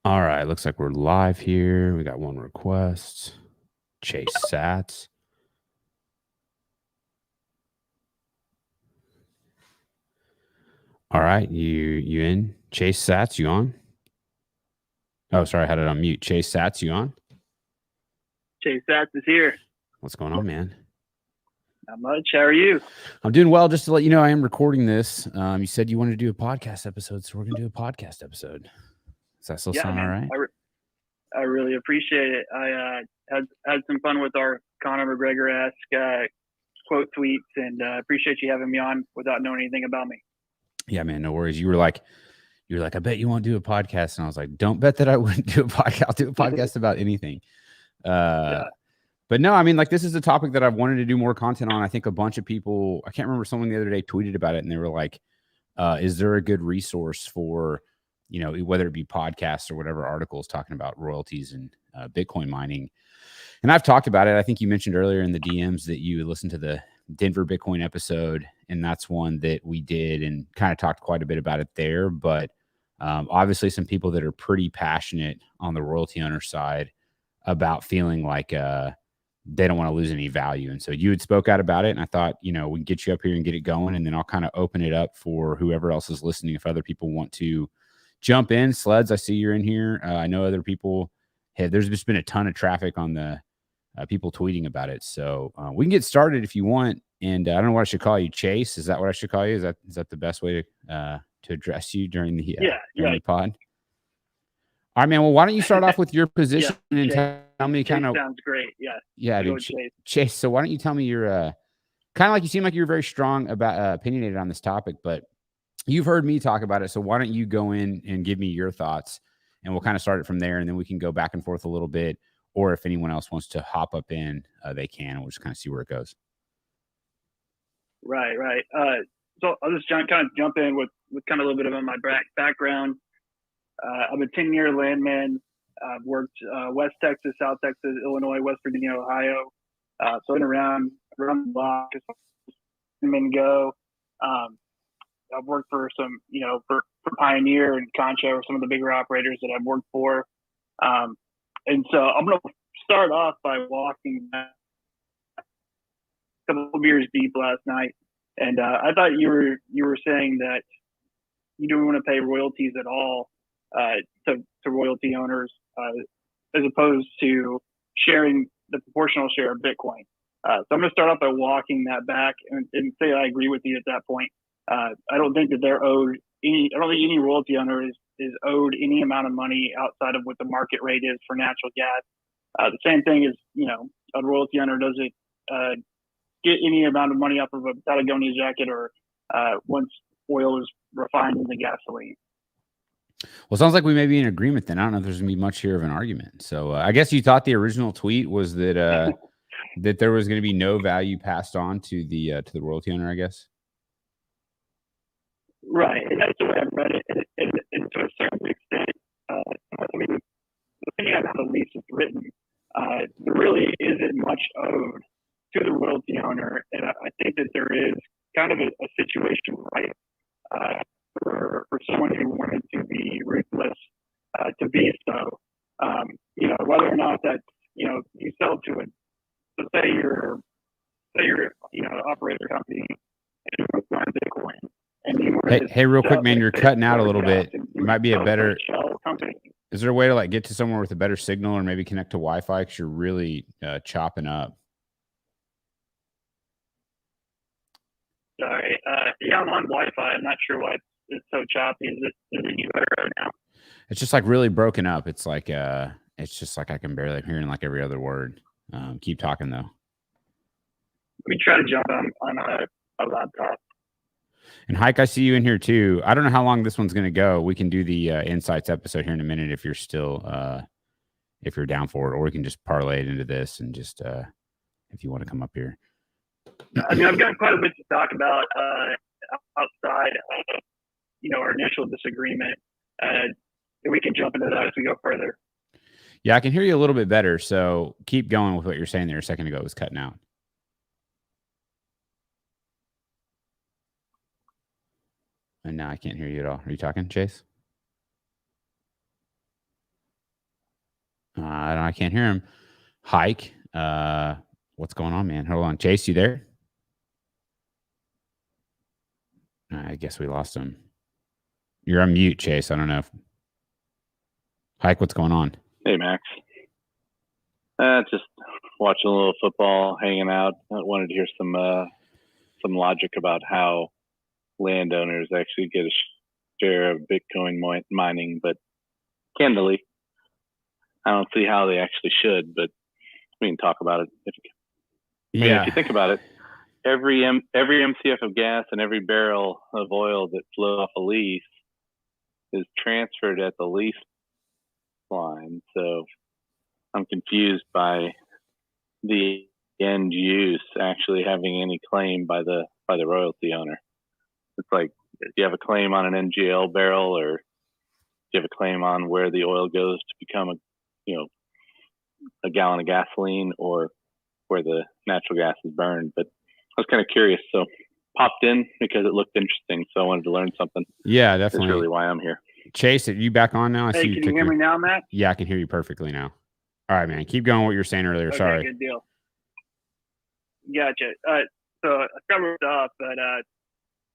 All right, looks like we're live here. We got one request. Chase Sats. All right, you in? Chase Sats, you on? Oh, sorry, I had it on mute. Chase Sats, you on? Chase Sats is here. What's going on, man? Not much. How are you? I'm doing well. Just to let you know, I am recording this. You said you wanted to do a podcast episode, so we're gonna do a podcast episode. Does that still Yeah, sound all man. right? I really appreciate it. I had some fun with our Conor McGregor-esque quote tweets, and appreciate you having me on without knowing anything about me. Yeah, man, no worries. You were like, I bet you won't do a podcast, and I was like, don't bet that I wouldn't do a podcast. I'll do a podcast about anything. Yeah. But no, I mean, like, this is a topic that I've wanted to do more content on. I think a bunch of people, I can't remember, someone the other day tweeted about it, and they were like, is there a good resource for, whether it be podcasts or whatever, articles talking about royalties and Bitcoin mining? And I've talked about it. I think you mentioned earlier in the DMs that you listened to the Denver Bitcoin episode, and that's one that we did and kind of talked quite a bit about it there. But obviously, some people that are pretty passionate on the royalty owner side about feeling like they don't want to lose any value. And so you had spoke out about it, and I thought, we can get you up here and get it going, and then I'll kind of open it up for whoever else is listening. If other people want to jump in, Sleds, I see you're in here. I know other people. Hey, there's just been a ton of traffic on the people tweeting about it. So we can get started if you want. And I don't know what I should call you, Chase. Is that what I should call you? Is that the best way to address you during the Yeah. pod? All right, man. Well, why don't you start off with your position Yeah. and Chase, tell me Chase kind of, sounds great. Yeah. yeah, You go dude, with Chase. Chase. So why don't you tell me your kind of like, you seem like you're very strong about opinionated on this topic, but you've heard me talk about it. So why don't you go in and give me your thoughts, and we'll kind of start it from there, and then we can go back and forth a little bit. Or if anyone else wants to hop up in, they can. And we'll just kind of see where it goes. Right. So I'll just kind of jump in with kind of a little bit of my background. I'm a 10-year landman. I've worked West Texas, South Texas, Illinois, West Virginia, Ohio. So in around the block, just come and go. Um, I've worked for some, for Pioneer and Concho, or some of the bigger operators that I've worked for. Um, and so I'm going to start off by walking back a couple of beers deep last night. And I thought you were saying that you don't want to pay royalties at all to royalty owners, as opposed to sharing the proportional share of Bitcoin. So I'm going to start off by walking that back and say I agree with you at that point. I don't think that they're owed any. I don't think any royalty owner is owed any amount of money outside of what the market rate is for natural gas. The same thing is, a royalty owner doesn't get any amount of money off of a Patagonia jacket or once oil is refined into gasoline. Well, it sounds like we may be in agreement then. I don't know if there's going to be much here of an argument. So I guess you thought the original tweet was that that there was going to be no value passed on to the royalty owner, I guess. Right, and that's the way I've read it. And to a certain extent, I mean, depending on how the lease is written, there really isn't much owed to the royalty owner, and I think that there is kind of a situation, right, for someone who wanted to be ruthless to be so. Whether or not that you sell to it. So say you're operator company and you want to buy Bitcoin and you want Hey, real quick, man, you're cutting out a little bit. It Might be a better company. Is there a way to like get to somewhere with a better signal, or maybe connect to Wi-Fi? Because you're really chopping up. Sorry. Yeah, I'm on Wi-Fi. I'm not sure why it's so choppy. Is it any better right now? It's just like really broken up. It's just like I can barely, I'm hearing like every other word. Keep talking though. Let me try to jump on a laptop. And Hike, I see you in here too. I don't know how long this one's going to go. We can do the insights episode here in a minute if you're still if you're down for it, or we can just parlay it into this and just if you want to come up here. I mean, I've got quite a bit to talk about outside of, our initial disagreement. We can jump into that as we go further. Yeah, I can hear you a little bit better. So keep going with what you're saying there. A second ago it was cutting out. And now I can't hear you at all. Are you talking, Chase? I can't hear him. Hike. What's going on, man? Hold on. Chase, you there? I guess we lost him. You're on mute, Chase. I don't know. Hike, what's going on? Hey, Max. Just watching a little football, hanging out. I wanted to hear some logic about how landowners actually get a share of Bitcoin mining, but candidly, I don't see how they actually should. But we can talk about it. If you think about it, every MCF of gas and every barrel of oil that flows off a lease is transferred at the lease line. So I'm confused by the end use actually having any claim by the royalty owner. It's like, do you have a claim on an NGL barrel, or do you have a claim on where the oil goes to become a gallon of gasoline, or where the natural gas is burned? But I was kind of curious, so popped in because it looked interesting, so I wanted to learn something. Yeah, definitely. That's really why I'm here. Chase, are you back on now? Hey, can you hear me now, Matt? Yeah, I can hear you perfectly now. All right, man. Keep going what you were saying earlier. Okay, Sorry. good deal. Gotcha. So I covered it up, but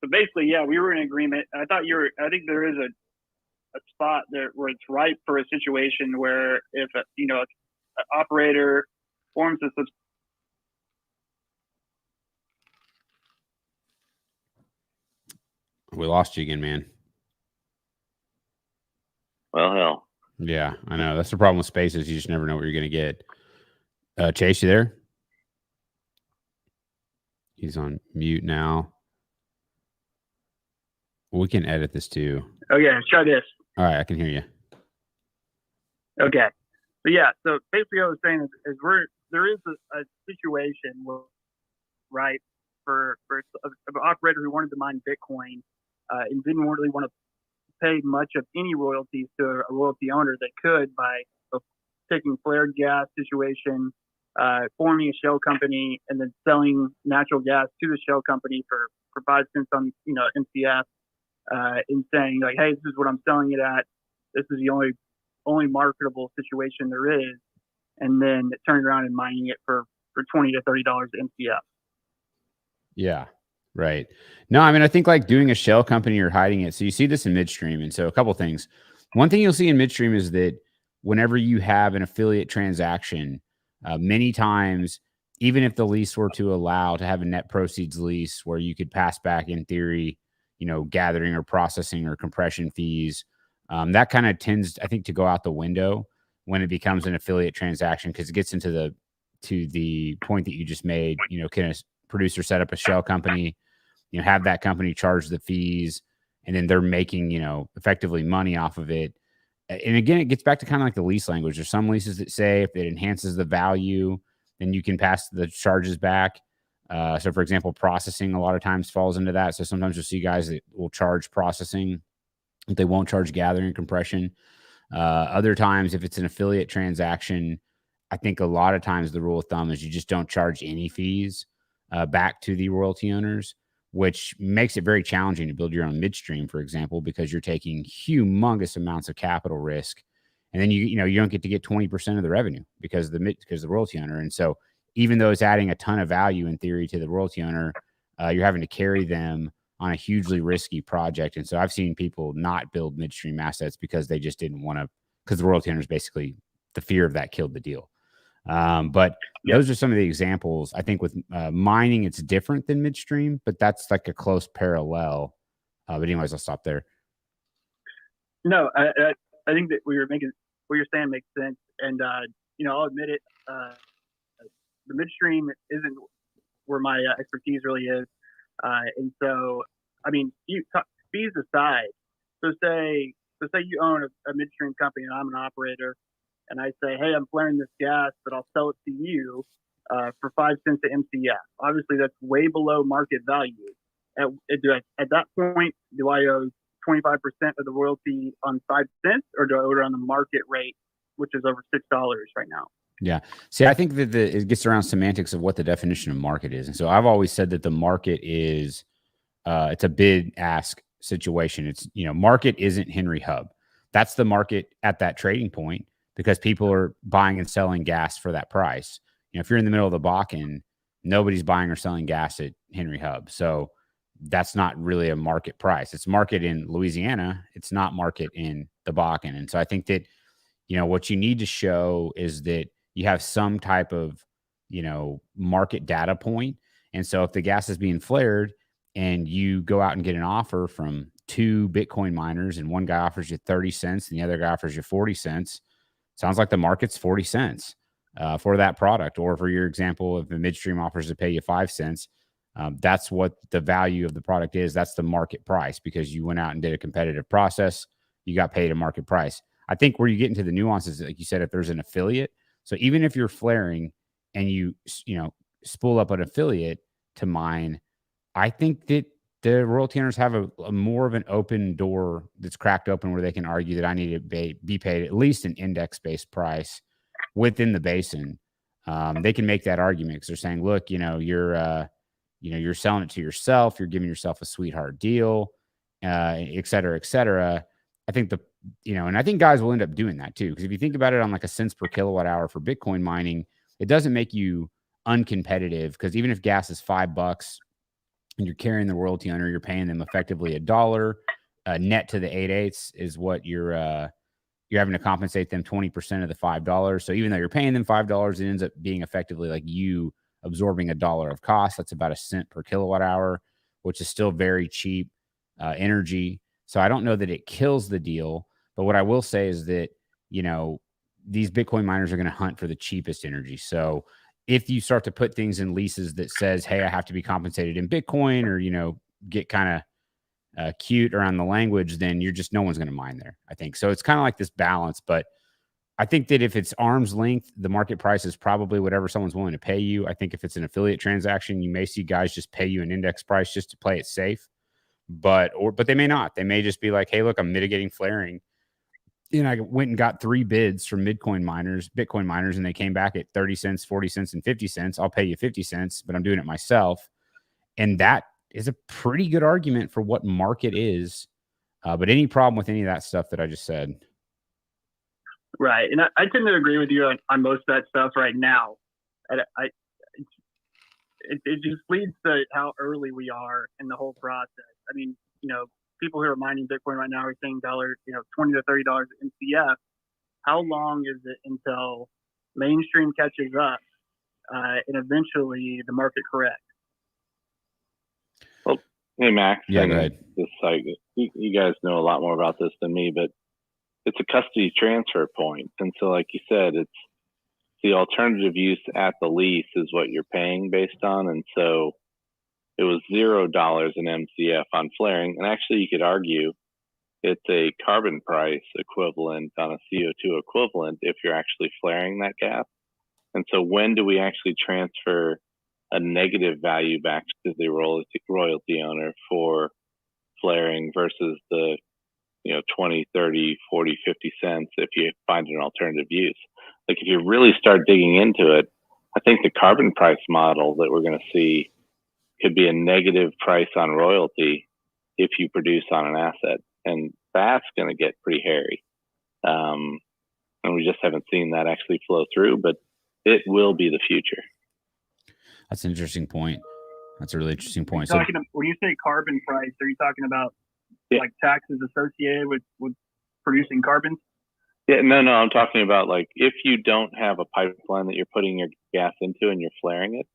so basically, yeah, we were in agreement. I think there is a spot there where it's ripe for a situation where if an operator forms a We lost you again, man. Well, hell. Yeah, I know. That's the problem with spaces. You just never know what you're going to get. Chase, you there? He's on mute now. We can edit this too. Okay, try this. All right, I can hear you. Okay. So yeah, so basically what I was saying is there is a situation where, right, for an operator who wanted to mine Bitcoin and didn't really want to pay much of any royalties to a royalty owner that could by taking flared gas situation, forming a shell company, and then selling natural gas to the shell company for 5 cents on MCF, and saying like, hey, this is what I'm selling it at. This is the only marketable situation there is, and then turning around and mining it for $20 to $30 MCF. Yeah. Right. No, I mean, I think like doing a shell company or hiding it. So you see this in midstream. And so a couple of things. One thing you'll see in midstream is that whenever you have an affiliate transaction, many times, even if the lease were to allow to have a net proceeds lease where you could pass back in theory, gathering or processing or compression fees, that kind of tends, I think, to go out the window when it becomes an affiliate transaction, because it gets into the point that you just made. Can a producer set up a shell company, have that company charge the fees, and then they're making, effectively money off of it. And again, it gets back to kind of like the lease language. There's some leases that say if it enhances the value, then you can pass the charges back. So for example, processing a lot of times falls into that. So sometimes you'll see guys that will charge processing, but they won't charge gathering and compression. Other times, if it's an affiliate transaction, I think a lot of times the rule of thumb is you just don't charge any fees back to the royalty owners, which makes it very challenging to build your own midstream, for example, because you're taking humongous amounts of capital risk, and then you don't get to get 20% of the revenue because the royalty owner. And so even though it's adding a ton of value in theory to the royalty owner, you're having to carry them on a hugely risky project. And so I've seen people not build midstream assets because they just didn't want to, because the royalty owner is basically, the fear of that killed the deal. But those are some of the examples. I think with mining, it's different than midstream, but that's like a close parallel. But anyways, I'll stop there. No, I think that what you're saying makes sense. And, I'll admit it. The midstream isn't where my expertise really is. And so, I mean, fees aside, so say you own a midstream company and I'm an operator, and I say, hey, I'm flaring this gas, but I'll sell it to you for 5 cents a MCF. Obviously, that's way below market value. At that point, do I owe 25% of the royalty on 5 cents, or do I owe it on the market rate, which is over $6 right now? Yeah. See, I think that it gets around semantics of what the definition of market is. And so I've always said that the market is, it's a bid ask situation. It's, market isn't Henry Hub. That's the market at that trading point. because people are buying and selling gas for that price. If you're in the middle of the Bakken, nobody's buying or selling gas at Henry Hub. So that's not really a market price. It's market in Louisiana. It's not market in the Bakken. And so I think that, what you need to show is that you have some type of, market data point. And so if the gas is being flared and you go out and get an offer from 2 Bitcoin miners and one guy offers you 30 cents and the other guy offers you 40 cents, sounds like the market's 40 cents for that product. Or for your example, if the midstream offers to pay you 5 cents, that's what the value of the product is. That's the market price because you went out and did a competitive process. You got paid a market price. I think where you get into the nuances, like you said, if there's an affiliate. So even if you're flaring and you spool up an affiliate to mine, I think that the royalty owners have a more of an open door that's cracked open where they can argue that I need to be paid at least an index-based price within the basin. They can make that argument because they're saying, look, you're selling it to yourself. You're giving yourself a sweetheart deal, et cetera, et cetera. I think and I think guys will end up doing that too. Because if you think about it on like a cents per kilowatt hour for Bitcoin mining, it doesn't make you uncompetitive because even if gas is $5 and you're carrying the royalty owner, you're paying them effectively $1 net to the 8/8 is what you're having to compensate them 20% of the $5. So even though you're paying them $5, it ends up being effectively like you absorbing $1 of cost. That's about a cent per kilowatt hour, which is still very cheap energy. So I don't know that it kills the deal, but what I will say is that, these Bitcoin miners are going to hunt for the cheapest energy. So if you start to put things in leases that says, hey, I have to be compensated in Bitcoin or, get kind of cute around the language, then no one's going to mine there, I think. So it's kind of like this balance, but I think that if it's arm's length, the market price is probably whatever someone's willing to pay you. I think if it's an affiliate transaction, you may see guys just pay you an index price just to play it safe, but they may not. They may just be like, hey, look, I'm mitigating flaring. I went and got 3 bids from Bitcoin miners, and they came back at 30 cents, 40 cents, and 50 cents. I'll pay you 50 cents, but I'm doing it myself. And that is a pretty good argument for what market is. But any problem with any of that stuff that I just said? Right. And I tend to agree with you on most of that stuff right now. It just leads to how early we are in the whole process. I mean, people who are mining Bitcoin right now are saying $20 to $30 MCF. How long is it until mainstream catches up and eventually the market corrects? Well, hey, Max. Yeah, go ahead. This site, you guys know a lot more about this than me, but it's a custody transfer point. And so, like you said, it's the alternative use at the lease is what you're paying based on. And so it was $0 in MCF on flaring. And actually, you could argue it's a carbon price equivalent on a CO2 equivalent if you're actually flaring that gas. And so when do we actually transfer a negative value back to the royalty owner for flaring versus the 20, 30, 40, 50 cents if you find an alternative use? Like if you really start digging into it, I think the carbon price model that we're going to see could be a negative price on royalty if you produce on an asset. And that's going to get pretty hairy. And we just haven't seen that actually flow through, but it will be the future. That's an interesting point. That's a really interesting point. When you say carbon price, are you talking about like taxes associated with producing carbon? Yeah, no, I'm talking about like if you don't have a pipeline that you're putting your gas into and you're flaring it,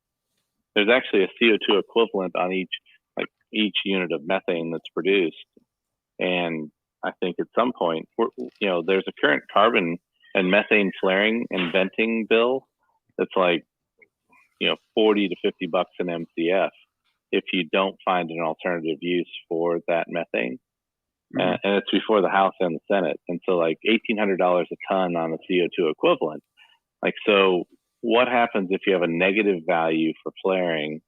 there's actually a CO2 equivalent on each unit of methane that's produced. And I think at some point, there's a current carbon and methane flaring and venting bill that's like, $40 to $50 an MCF if you don't find an alternative use for that methane. And it's before the House and the Senate. And so like $1,800 a ton on a CO2 equivalent. Like, so what happens if you have a negative value for flaring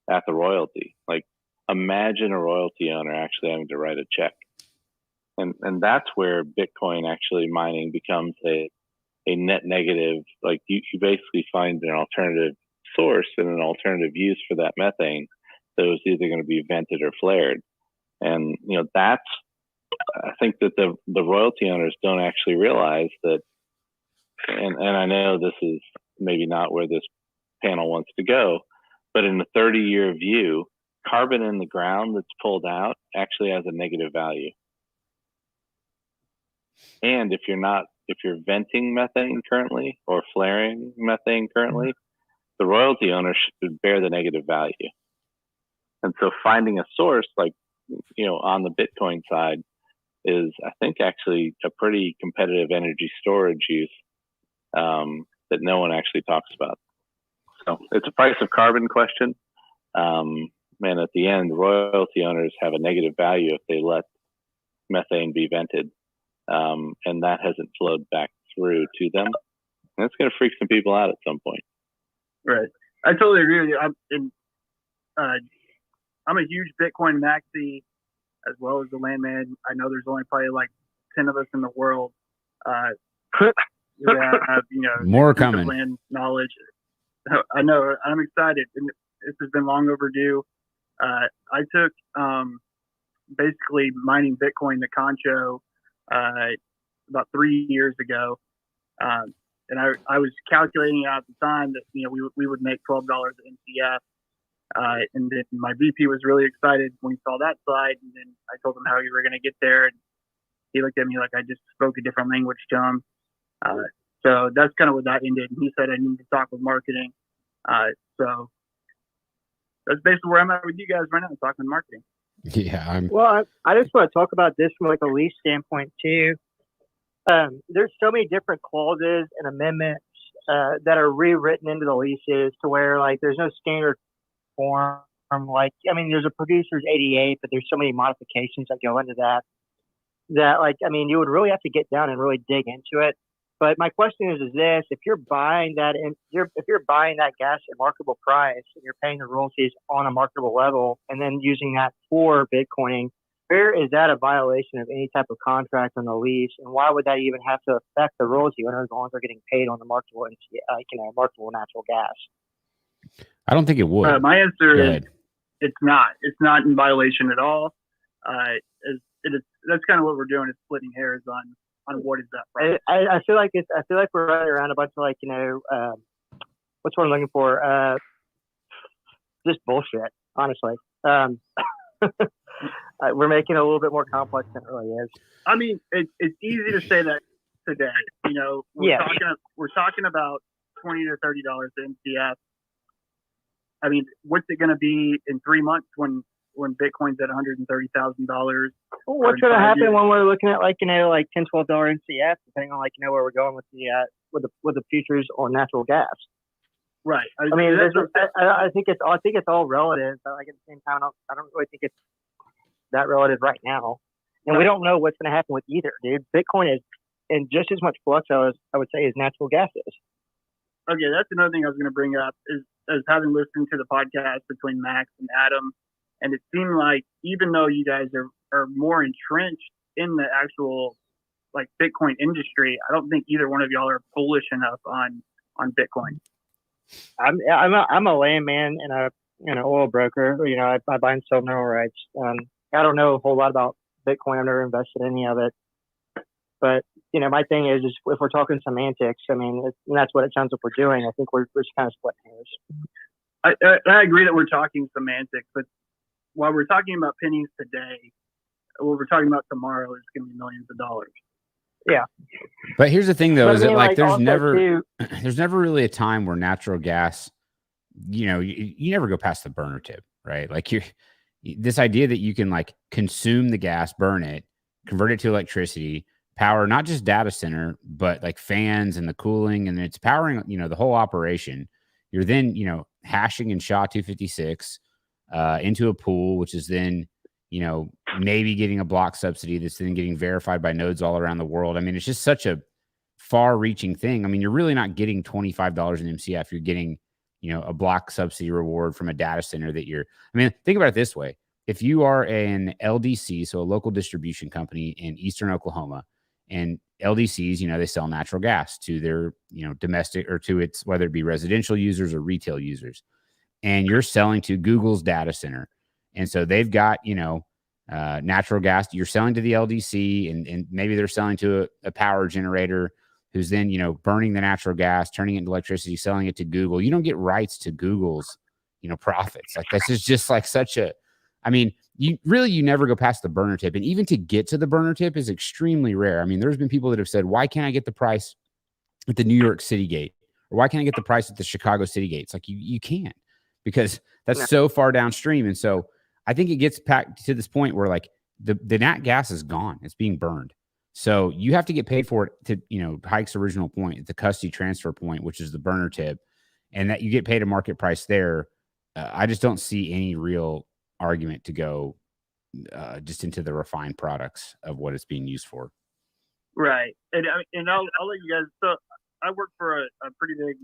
at the royalty? Like imagine a royalty owner actually having to write a check. And that's where Bitcoin actually mining becomes a net negative. Like you basically find an alternative source and an alternative use for that methane that was either going to be vented or flared. And, I think that the royalty owners don't actually realize that and I know this is maybe not where this panel wants to go, but in the 30-year view, carbon in the ground that's pulled out actually has a negative value. And if you're venting methane currently or flaring methane currently, the royalty owner should bear the negative value. And so finding a source like, on the Bitcoin side is, I think, actually a pretty competitive energy storage use that no one actually talks about. So it's a price of carbon question. And at the end, royalty owners have a negative value if they let methane be vented. And that hasn't flowed back through to them. And that's going to freak some people out at some point. Right. I totally agree with you. I'm a huge Bitcoin maxi as well as the landman. I know there's only probably like 10 of us in the world. Who have, more coming. Land knowledge. I know. I'm excited. And this has been long overdue. I took basically mining Bitcoin to Concho about 3 years ago. And I was calculating out at the time that, we would make $12 MCF. And then my VP was really excited when he saw that slide. And then I told him how we were going to get there. And he looked at me like I just spoke a different language to him. So that's kind of what that ended. And he said I need to talk with marketing. So that's basically where I'm at with you guys right now, talking marketing. Yeah. Well, I just want to talk about this from like a lease standpoint too. There's so many different clauses and amendments that are rewritten into the leases to where like there's no standard form. Like, there's a producer's 88, but there's so many modifications that go into that you would really have to get down and really dig into it. But my question is this: if you're buying that gas at marketable price and you're paying the royalties on a marketable level and then using that for Bitcoining, where is that a violation of any type of contract on the lease? And why would that even have to affect the royalty owners as long as they're getting paid on the marketable, marketable natural gas? I don't think it would. My answer is it's not. It's not in violation at all. That's kind of what we're doing, is splitting hairs on what is that price. I feel like we're running around a bunch of what's what I'm looking for? Just bullshit, honestly. We're making it a little bit more complex than it really is. It's easy to say that today. We're talking about $20 to $30 MCF. What's it going to be in 3 months when Bitcoin's at $130,000? What's going to happen when we're looking at $10, $12 MCF, depending on where we're going with the futures on natural gas? Right. I think it's all relative, but at the same time, I don't really think it's that relative right now. And we don't know what's going to happen with either, dude. Bitcoin is in just as much flux, I would say, as natural gas is. Okay, that's another thing I was going to bring up is having listened to the podcast between Max and Adam, and it seemed like even though you guys are more entrenched in the actual Bitcoin industry, I don't think either one of y'all are bullish enough on Bitcoin. I'm a landman and an oil broker. I buy and sell mineral rights. I don't know a whole lot about Bitcoin. I've never invested in any of it. But my thing is if we're talking semantics, and that's what it sounds like we're doing. I think we're just kind of splitting hairs. I agree that we're talking semantics, but while we're talking about pennies today, what we're talking about tomorrow is going to be millions of dollars. Yeah. But here's the thing, though, is that there's never really a time where natural gas, you never go past the burner tip, right? This idea that you can consume the gas, burn it, convert it to electricity, power not just data center, but fans and the cooling, and it's powering, the whole operation. You're then, hashing in SHA-256 into a pool, which is then, maybe getting a block subsidy that's then getting verified by nodes all around the world. It's just such a far-reaching thing. You're really not getting $25 in MCF. You're getting, a block subsidy reward from a data center that think about it this way. If you are an LDC, so a local distribution company in Eastern Oklahoma, and LDCs, they sell natural gas to their, domestic or to its, whether it be residential users or retail users, and you're selling to Google's data center. And so they've got, natural gas you're selling to the LDC, and maybe they're selling to a power generator who's then, burning the natural gas, turning it into electricity, selling it to Google. You don't get rights to Google's, profits. Like this is just like you never go past the burner tip. And even to get to the burner tip is extremely rare. I mean, there's been people that have said, why can't I get the price at the New York City gate? Or why can't I get the price at the Chicago City gate? It's like, you can't, because that's so far downstream. And so I think it gets back to this point where like the nat gas is gone. It's being burned. So you have to get paid for it to, Hike's original point, the custody transfer point, which is the burner tip, and that you get paid a market price there. I just don't see any real argument to go just into the refined products of what it's being used for. Right. And I'll let you guys. So I work for a pretty big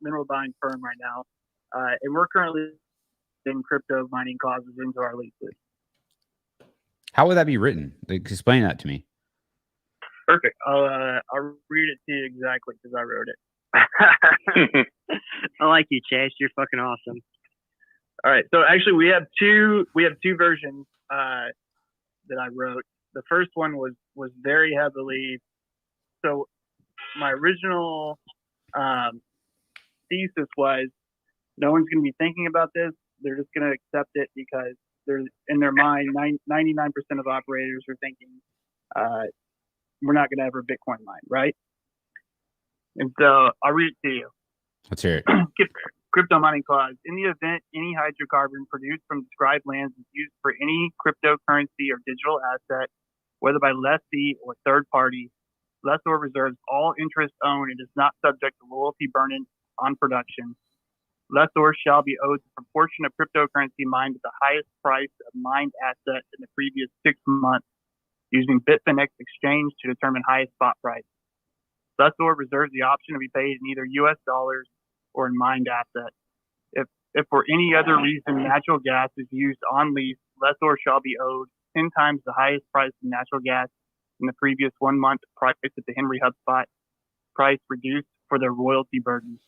mineral buying firm right now. And we're currently in crypto mining clauses into our leases. How would that be written? Explain that to me. Perfect. I'll read it to you exactly because I wrote it. I like you, Chase. You're fucking awesome. All right. So actually, we have two versions that I wrote. The first one was very heavily. So my original thesis was no one's going to be thinking about this. They're just going to accept it because they're in their mind. 99% of operators are thinking we're not going to ever Bitcoin mine, right? And so I'll read it to you. Let's hear it. Crypto mining clause. In the event any hydrocarbon produced from described lands is used for any cryptocurrency or digital asset, whether by lessee or third party, lessor reserves all interest owned and is not subject to royalty burden on production. Lessor shall be owed the proportion of cryptocurrency mined at the highest price of mined asset in the previous 6 months, using Bitfinex exchange to determine highest spot price. Lessor reserves the option to be paid in either U.S. dollars or in mined asset. If for any other reason natural gas is used on lease, lessor shall be owed 10 times the highest price of natural gas in the previous 1 month price at the Henry Hub spot price reduced for their royalty burden.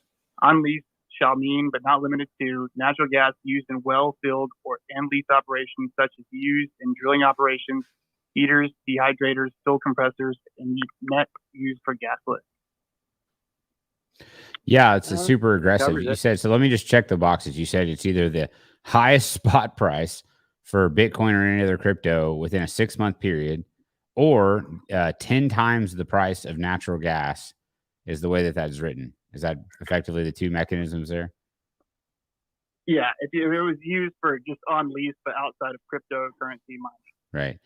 On lease shall mean, but not limited to, natural gas used in well-filled or and lease operations such as used in drilling operations, heaters, dehydrators, fill compressors, and net used for gas lift. Yeah, it's a super aggressive. You said, so let me just check the boxes. You said it's either the highest spot price for Bitcoin or any other crypto within a 6-month period, or 10 times the price of natural gas is the way that is written. Is that effectively the two mechanisms there? Yeah, if it was used for just on lease, but outside of cryptocurrency mining. Right.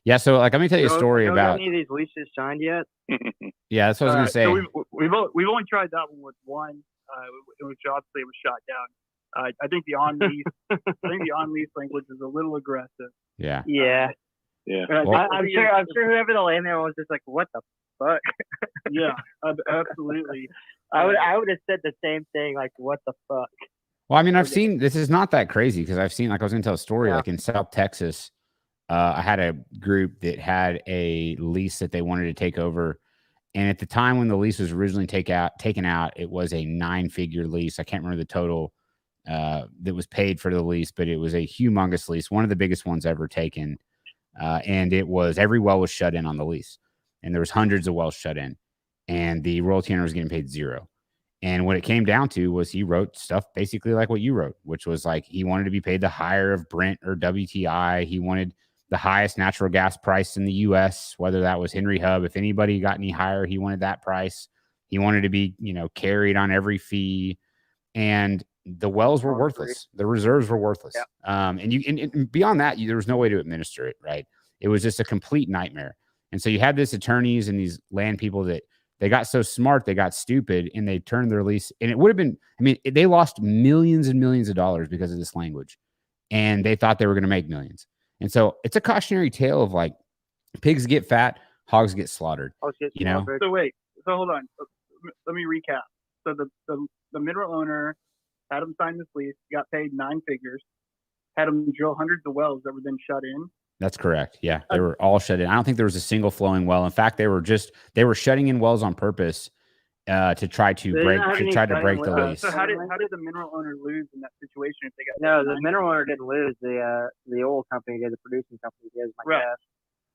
Yeah. So, like, let me tell you a story about. Any of these leases signed yet? Yeah, that's what I was going to say. So we've only tried that one with one, which obviously was shot down. I think the on lease language is a little aggressive. Yeah. Yeah. Yeah. I'm sure whoever the landlord was just like, what the fuck? Yeah, absolutely. I would have said the same thing, like, what the fuck? Well, I mean, I've seen, this is not that crazy because I've seen, like, I was going to tell a story, like in South Texas, I had a group that had a lease that they wanted to take over. And at the time when the lease was originally taken out, it was a 9-figure lease. I can't remember the total that was paid for the lease, but it was a humongous lease, one of the biggest ones ever taken. And it was, every well was shut in on the lease. And there was hundreds of wells shut in. And the royalty owner was getting paid zero. And what it came down to was he wrote stuff basically like what you wrote, which was like he wanted to be paid the higher of Brent or WTI. He wanted the highest natural gas price in the U.S., whether that was Henry Hub. If anybody got any higher, he wanted that price. He wanted to be, carried on every fee. And the wells were worthless. The reserves were worthless. Yeah. And beyond that, there was no way to administer it, right? It was just a complete nightmare. And so you had these attorneys and these land people that they got so smart, they got stupid, and they turned their lease. And it would have been, they lost millions and millions of dollars because of this language. And they thought they were going to make millions. And so it's a cautionary tale of like pigs get fat, hogs get slaughtered. So hold on. Let me recap. So the mineral owner had him sign this lease, got paid 9 figures, had him drill hundreds of wells that were then shut in. That's correct. Yeah, they were all shut in. I don't think there was a single flowing well. In fact, they were shutting in wells on purpose to try to break the lease. So how did the mineral owner lose in that situation if they got? No, the mineral owner didn't lose. The oil company did, the producing company did. Guess.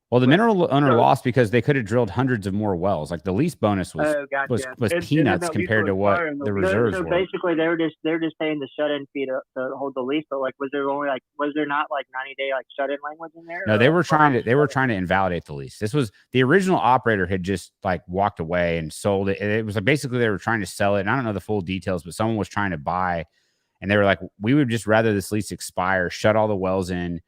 Well, the mineral owner lost because they could have drilled hundreds of more wells. Like the lease bonus was gotcha. was And peanuts then that compared lease to will what expire and the they'll be- reserves So were. basically, they were just paying the shut-in fee to hold the lease. But like, was there not like 90-day like shut-in language in there? No, they were trying to invalidate the lease. This was the original operator had just like walked away and sold it. It was like basically they were trying to sell it. And I don't know the full details, but someone was trying to buy, and they were like, we would just rather this lease expire, shut all the wells in,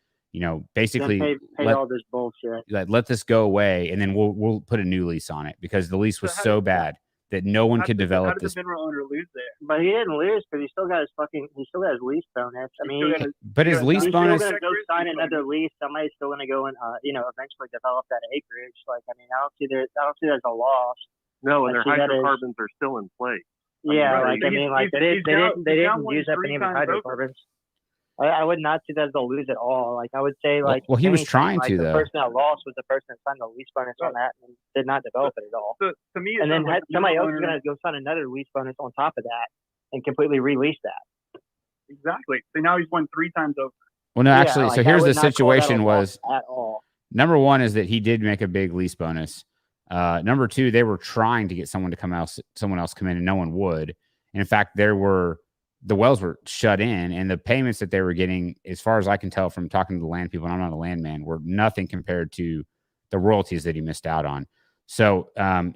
basically pay all this bullshit. let this go away, and then we'll put a new lease on it because the lease was so bad that no one could develop this. How did the mineral owner lose there? But he didn't lose because he still got his lease bonus. I mean, But his lease he's bonus. still going to go sign another lease. Somebody's still going to go and eventually develop that acreage. Like, I mean, I don't see there's a loss. No, and their hydrocarbons are still in place. Yeah, right. they didn't use up any of his hydrocarbons. I would not see that as a lose at all. Like, I would say, like, well, he was trying to, the though. The person that lost was the person that signed the lease bonus on that and did not develop it at all. So, to me, and then somebody else is going to go sign another lease bonus on top of that and completely release that. Exactly. So now he's won 3 times over. Well, no, actually, so here's the situation was, at all. Number one is that he did make a big lease bonus. Number two, they were trying to get someone else come in, and no one would. And in fact, the wells were shut in, and the payments that they were getting, as far as I can tell from talking to the land people, and I'm not a landman, were nothing compared to the royalties that he missed out on. So, and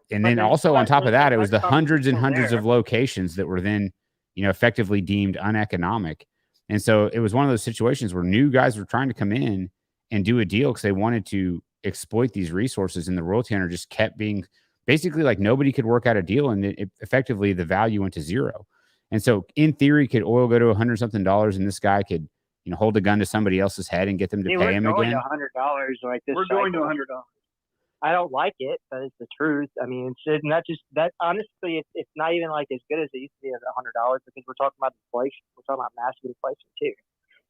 then also on top of that, it was the hundreds and hundreds of locations that were then, effectively deemed uneconomic. And so it was one of those situations where new guys were trying to come in and do a deal because they wanted to exploit these resources, and the royalty owner just kept being basically like nobody could work out a deal, and effectively the value went to zero. And so in theory, could oil go to $100-something, and this guy could, hold a gun to somebody else's head and get them to pay him again? We're going to $100 like this. We're going to $100. I don't like it, but it's the truth. I mean, it's not just that. Honestly, it's not even like as good as it used to be as $100 because we're talking about inflation. We're talking about massive inflation too.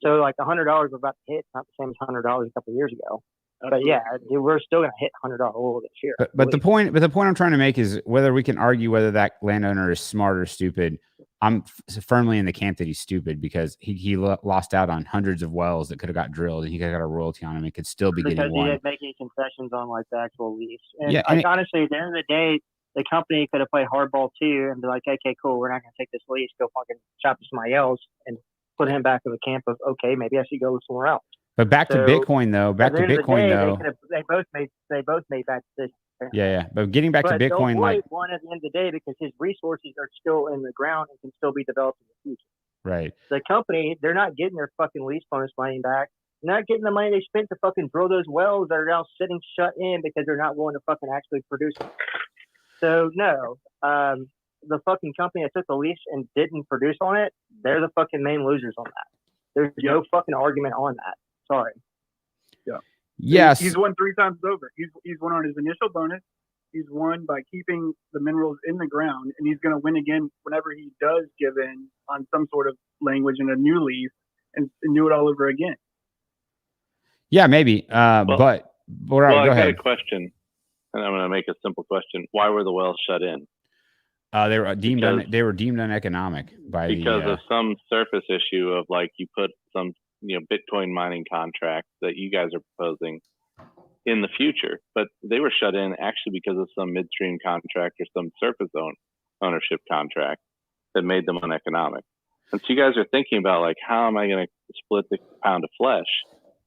So like $100 we're about to hit, it's not the same as $100 a couple of years ago. But yeah, we're still going to hit $100 oil this year. But the point I'm trying to make is whether we can argue whether that landowner is smart or stupid. I'm firmly in the camp that he's stupid because he lost out on hundreds of wells that could have got drilled, and he could have got a royalty on them. It could still be getting one. Because he didn't make any concessions on like the actual lease. And yeah, honestly, at the end of the day, the company could have played hardball too and be like, okay, cool, we're not going to take this lease. Go fucking shop to somebody else and put him back in the camp of, okay, maybe I should go somewhere else. But back to Bitcoin though. They both made bad decisions. Yeah. But getting back to Bitcoin, like one at the end of the day, because his resources are still in the ground and can still be developed in the future. Right. The company, they're not getting their fucking lease bonus money back. They're not getting the money they spent to fucking drill those wells that are now sitting shut in because they're not willing to fucking actually produce them. So no, the fucking company that took the lease and didn't produce on it, they're the fucking main losers on that. There's no fucking argument on that. Sorry. Yeah. Yes. He's won 3 times over. He's won on his initial bonus. He's won by keeping the minerals in the ground, and he's going to win again whenever he does give in on some sort of language in a new lease and do it all over again. Yeah, maybe. Go I ahead. got a question, and I'm going to make a simple question. Why were the wells shut in? They were deemed uneconomic because of some surface issue of like you put some Bitcoin mining contract that you guys are proposing in the future, but they were shut in actually because of some midstream contract or some surface ownership contract that made them uneconomic. And so you guys are thinking about like, how am I going to split the pound of flesh?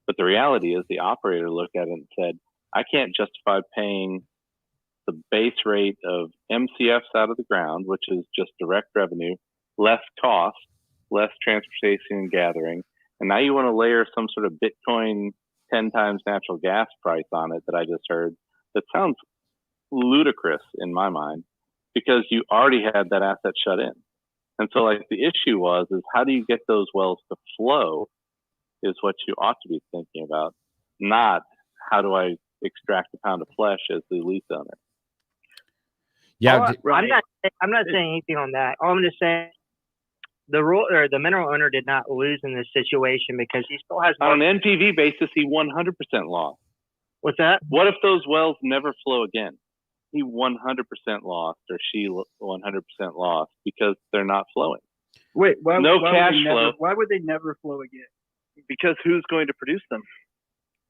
But the reality is the operator looked at it and said, I can't justify paying the base rate of MCFs out of the ground, which is just direct revenue, less cost, less transportation and gathering. And now you want to layer some sort of Bitcoin 10 times natural gas price on it that I just heard. That sounds ludicrous in my mind because you already had that asset shut in. And so like the issue is how do you get those wells to flow is what you ought to be thinking about, not how do I extract a pound of flesh as the lease owner. Yeah, I'm not saying anything on that. All I'm just saying the mineral owner did not lose in this situation because he still has on an NPV basis. He 100% lost. What's that? What if those wells never flow again? He 100% lost, or she 100% lost because they're not flowing. Wait, cash flow. Why would they never flow again? Because who's going to produce them?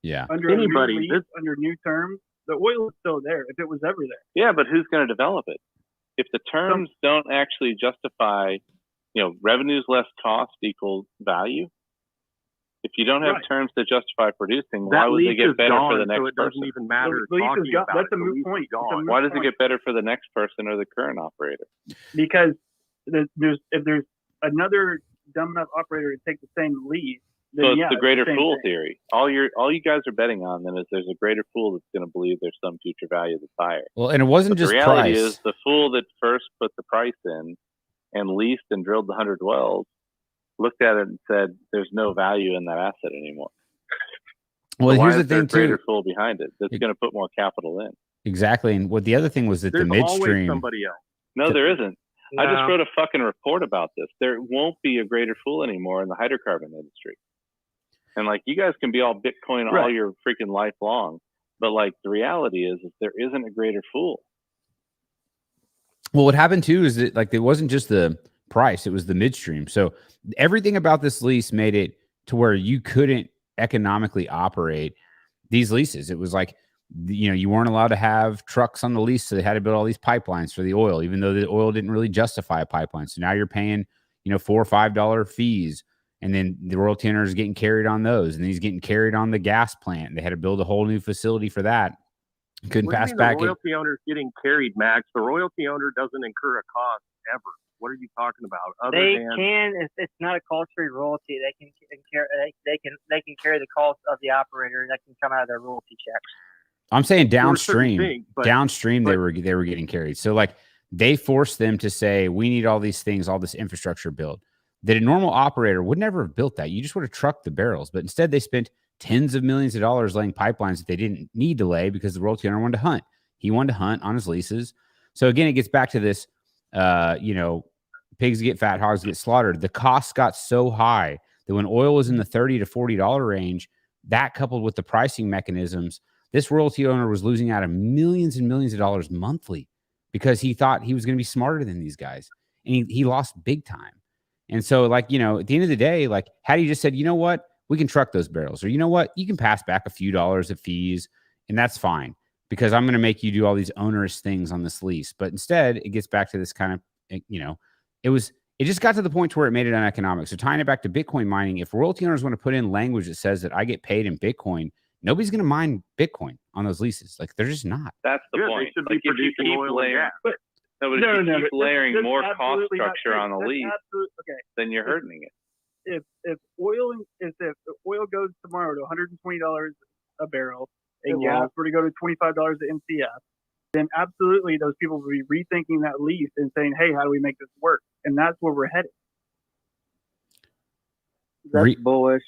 Yeah. Under Anybody, a new lease, under new terms, the oil is still there if it was ever there. Yeah, but who's going to develop it? If the terms don't actually justify, revenues less cost equals value. If you don't have terms to justify producing, why would they get better for the next so it person? doesn't even matter. That's a moot point. Why does it get better for the next person or the current operator? Because if there's another dumb enough operator to take the same lease, then so it's the greater fool thing. theory. All you guys are betting on then is there's a greater fool that's going to believe there's some future value that's higher. Well, and it wasn't just the reality price. is the fool that first put the price in and leased and drilled the 100 wells looked at it and said, "There's no value in that asset anymore." Well, so here's the why is there thing a greater too. fool behind it that's going to put more capital in? Exactly, and what the other thing was that There's the midstream. always somebody else. No, there isn't. No. I just wrote a fucking report about this. There won't be a greater fool anymore in the hydrocarbon industry. And you guys can be all Bitcoin all your freaking life long, but the reality is there isn't a greater fool. Well, what happened too is that it wasn't just the price; it was the midstream. So everything about this lease made it to where you couldn't economically operate these leases. It was you weren't allowed to have trucks on the lease, so they had to build all these pipelines for the oil, even though the oil didn't really justify a pipeline. So now you're paying, $4 or $5 fees, and then the royalty owner is getting carried on those, and he's getting carried on the gas plant. They had to build a whole new facility for that. Couldn't pass back. The royalty owner's getting carried, Max. The royalty owner doesn't incur a cost ever. What are you talking about? They can. It's not a cost-free royalty. They can carry the cost of the operator. That can come out of their royalty checks. I'm saying downstream. They were getting carried. So they forced them to say, we need all these things, all this infrastructure built. That a normal operator would never have built that. You just would have trucked the barrels. But instead they spent tens of millions of dollars laying pipelines that they didn't need to lay because the royalty owner wanted to hunt. He wanted to hunt on his leases. So again, it gets back to this, pigs get fat, hogs get slaughtered. The costs got so high that when oil was in the $30 to $40 range, that coupled with the pricing mechanisms, this royalty owner was losing out of millions and millions of dollars monthly because he thought he was going to be smarter than these guys. And he lost big time. And so at the end of the day, had he just said, you know what, we can truck those barrels, or you know what, you can pass back a few dollars of fees and that's fine because I'm going to make you do all these onerous things on this lease. But instead it gets back to this kind of, it just got to the point to where it made it uneconomic. So tying it back to Bitcoin mining, if royalty owners want to put in language that says that I get paid in Bitcoin, nobody's going to mine Bitcoin on those leases. They're just not. That's the point. They should be producing oil and gas. If you keep layering more cost structure on the lease, then you're hurting it. If oil goes tomorrow to $120 a barrel and gas were to go to $25 a MCF, then absolutely those people will be rethinking that lease and saying, hey, how do we make this work? And that's where we're headed. That's bullish.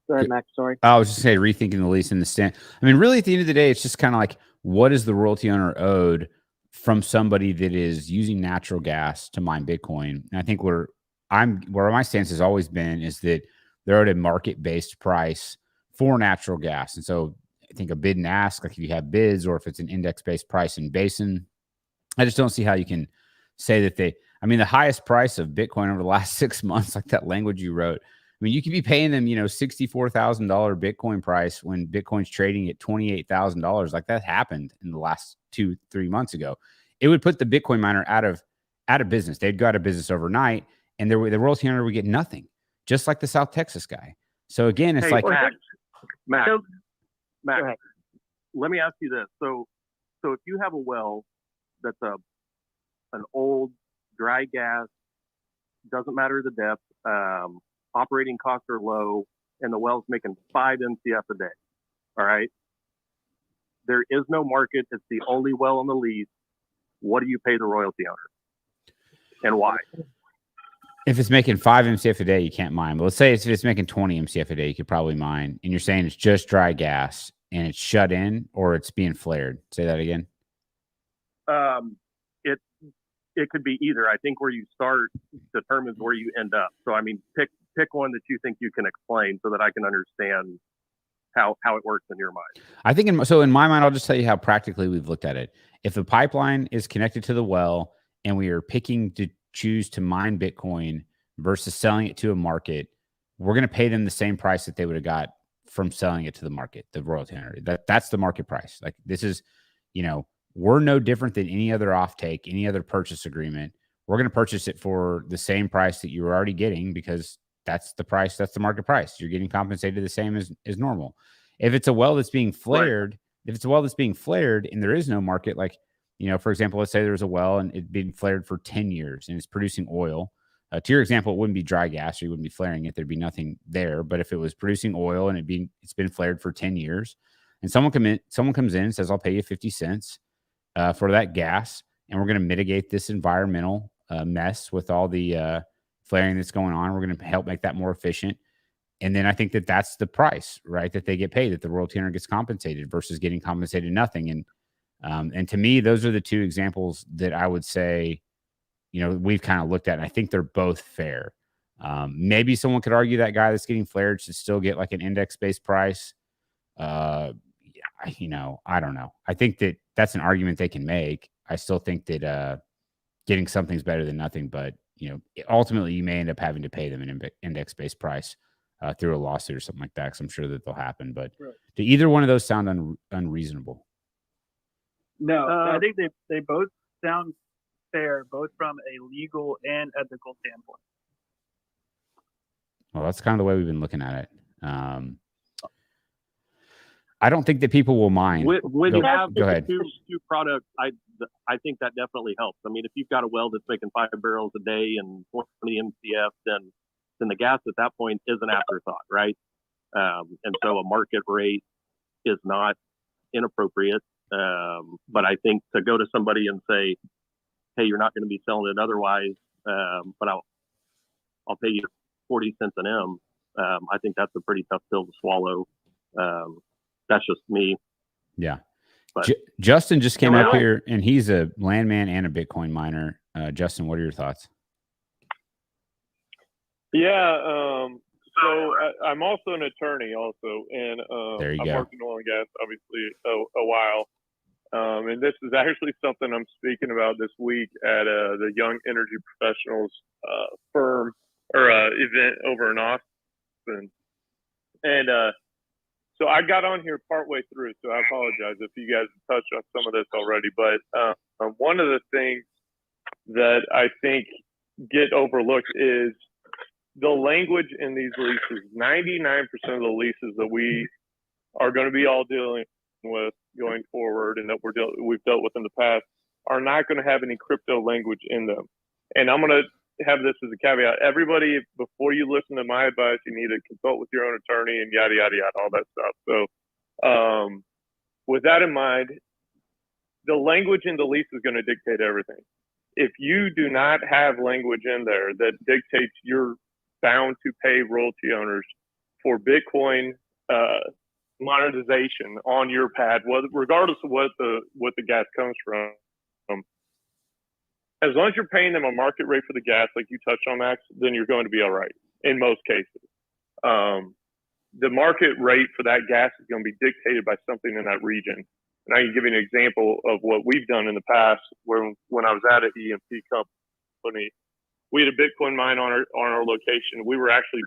Go ahead, Max. Sorry. I was just saying rethinking the lease in the stand. I mean, really, at the end of the day, it's just kind of what is the royalty owner owed from somebody that is using natural gas to mine Bitcoin? And I think where my stance has always been is that they're at a market-based price for natural gas. And so I think a bid and ask, if you have bids or if it's an index-based price in basin, I just don't see how you can say that the highest price of Bitcoin over the last 6 months, like that language you wrote, you could be paying them, $64,000 Bitcoin price when Bitcoin's trading at $28,000. That happened in the last 2-3 months ago. It would put the Bitcoin miner out of business. They'd go out of business overnight, and the royalty owner would get nothing, just like the South Texas guy. So again, it's Max, let me ask you this. So if you have a well that's an old dry gas, doesn't matter the depth, operating costs are low, and the well's making 5 MCF a day. All right. There is no market. It's the only well on the lease. What do you pay the royalty owner? And why? If it's making 5 MCF a day, you can't mine. But let's say if it's making 20 MCF a day, you could probably mine. And you're saying it's just dry gas and it's shut in or it's being flared. Say that again. It could be either. I think where you start determines where you end up. So, pick one that you think you can explain so that I can understand how it works in your mind. I think in my mind, I'll just tell you how practically we've looked at it. If the pipeline is connected to the well and we are picking to choose to mine Bitcoin versus selling it to a market, we're going to pay them the same price that they would have got from selling it to the market, the royalty owner. That's the market price. Like this is, we're no different than any other offtake, any other purchase agreement. We're going to purchase it for the same price that you were already getting because that's the price. That's the market price. You're getting compensated the same as normal. If it's a well that's being flared, and there is no market, like, for example, let's say there's a well and it's been flared for 10 years and it's producing oil. To your example, it wouldn't be dry gas, or you wouldn't be flaring it. There'd be nothing there. But if it was producing oil and it's been flared for 10 years, and someone comes in and says, "I'll pay you 50 cents for that gas, and we're going to mitigate this environmental mess with all the flaring that's going on. We're going to help make that more efficient." And then I think that's the price, right? That they get paid, that the royalty owner gets compensated versus getting compensated nothing. And to me, those are the two examples that I would say, we've kind of looked at, and I think they're both fair. Maybe someone could argue that guy that's getting flared should still get like an index-based price. I don't know. I think that's an argument they can make. I still think that getting something's better than nothing, but ultimately you may end up having to pay them an index-based price through a lawsuit or something like that, because I'm sure that they'll happen. But do either one of those sound unreasonable? No, I think they both sound fair, both from a legal and ethical standpoint. Well, that's kind of the way we've been looking at it. I don't think that people will mind. When you have go ahead. two products, I think that definitely helps. I mean, if you've got a well that's making 5 barrels a day and 20 MCF, then the gas at that point is an afterthought, right? And so a market rate is not inappropriate. But I think to go to somebody and say, "Hey, you're not going to be selling it otherwise, but I'll pay you 40 cents an M," I think that's a pretty tough pill to swallow. That's just me. Yeah. But Justin just came up here, and he's a landman and a Bitcoin miner. Justin, what are your thoughts? Yeah. So I'm also an attorney also, and there you I've go. worked in oil and gas obviously a while. And this is actually something I'm speaking about this week at the Young Energy Professionals firm or event over in Austin. And so I got on here partway through, so I apologize if you guys have touched on some of this already. But one of the things that I think get overlooked is the language in these leases. 99% of the leases that we are going to be all dealing with going forward, and that we've dealt with in the past, are not going to have any crypto language in them. And I'm going to have this as a caveat. Everybody, before you listen to my advice, you need to consult with your own attorney and yada, yada, yada, all that stuff. So with that in mind, the language in the lease is going to dictate everything. If you do not have language in there that dictates you're bound to pay royalty owners for Bitcoin monetization on your pad, regardless of what the gas comes from, as long as you're paying them a market rate for the gas, like you touched on, Max, then you're going to be all right in most cases. The market rate for that gas is going to be dictated by something in that region. And I can give you an example of what we've done in the past. When I was at an E&P company, we had a Bitcoin mine on our location. We were actually,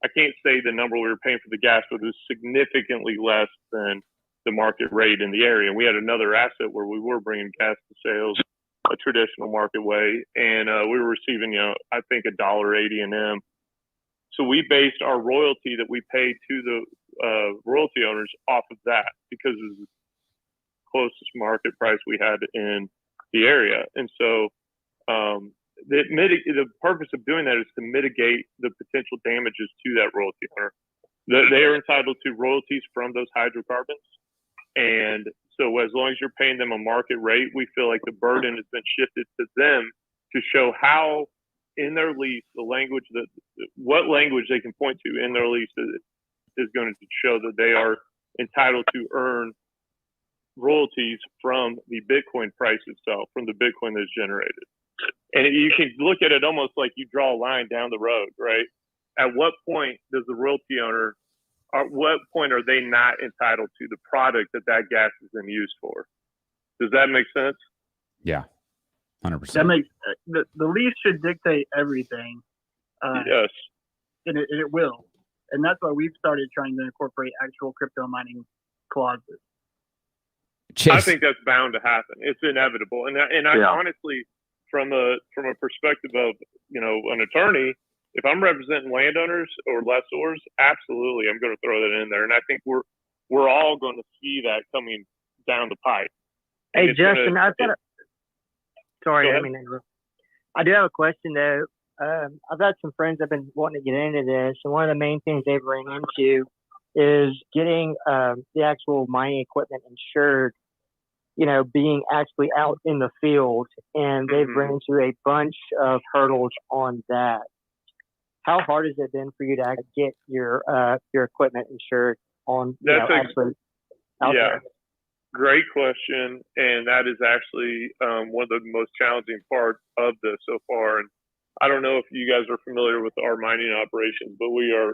I can't say the number we were paying for the gas, but it was significantly less than the market rate in the area. And we had another asset where we were bringing gas to sales a traditional market way, and we were receiving, I think $1.80 an M. So we based our royalty that we paid to the royalty owners off of that, because it was the closest market price we had in the area. And so the purpose of doing that is to mitigate the potential damages to that royalty owner. They are entitled to royalties from those hydrocarbons. And so as long as you're paying them a market rate, we feel like the burden has been shifted to them to show how in their lease, what language they can point to in their lease is going to show that they are entitled to earn royalties from the Bitcoin price itself, from the Bitcoin that's generated. And you can look at it almost like you draw a line down the road, right? At what point does the royalty owner, at what point are they not entitled to the product that gas is then used for? Does that make sense? Yeah, 100%. That makes the lease should dictate everything. Yes, and it will. And that's why we've started trying to incorporate actual crypto mining clauses. I think that's bound to happen. It's inevitable. And I honestly, from a perspective of, an attorney, if I'm representing landowners or lessors, absolutely, I'm going to throw that in there. And I think we're all going to see that coming down the pipe. Hey, Justin, sorry, I mean, I do have a question though. I've got some friends that have been wanting to get into this, and one of the main things they've ran into is getting the actual mining equipment insured, being actually out in the field, and they've run into a bunch of hurdles on that. How hard has it been for you to get your equipment insured on actually out there? Great question, and that is actually one of the most challenging parts of this so far. And I don't know if you guys are familiar with our mining operations, but we are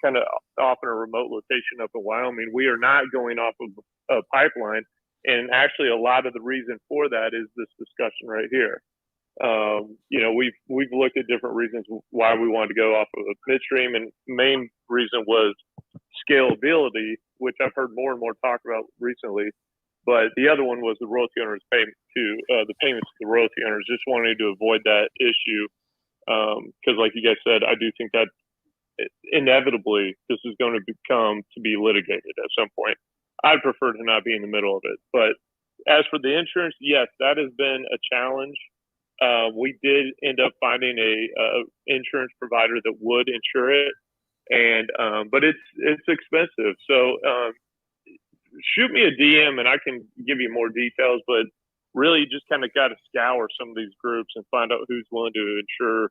kind of off in a remote location up in Wyoming. We are not going off of a pipeline, and actually a lot of the reason for that is this discussion right here. We've looked at different reasons why we wanted to go off of midstream, and main reason was scalability, which I've heard more and more talk about recently. But the other one was the royalty owners' payment to the payments to the royalty owners. Just wanted to avoid that issue because, like you guys said, I do think that inevitably this is going to become to be litigated at some point. I'd prefer to not be in the middle of it. But as for the insurance, yes, that has been a challenge. We did end up finding a insurance provider that would insure it, and but it's expensive. So shoot me a DM and I can give you more details. But really, you just kind of got to scour some of these groups and find out who's willing to insure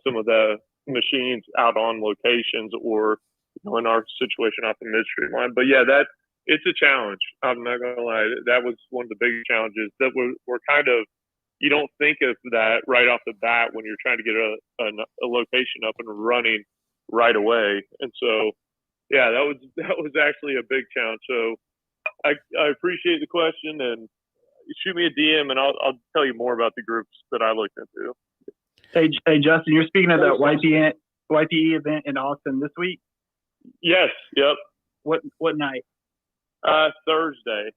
some of the machines out on locations, or in our situation off the midstream line. But yeah, it's a challenge. I'm not gonna lie. That was one of the big challenges that we're kind of. You don't think of that right off the bat when you're trying to get a location up and running right away. And so, yeah, that was actually a big challenge. So I appreciate the question, and shoot me a DM and I'll tell you more about the groups that I looked into. Hey Justin, you're speaking of that YPE event in Austin this week? Yes. Yep. What night? Thursday.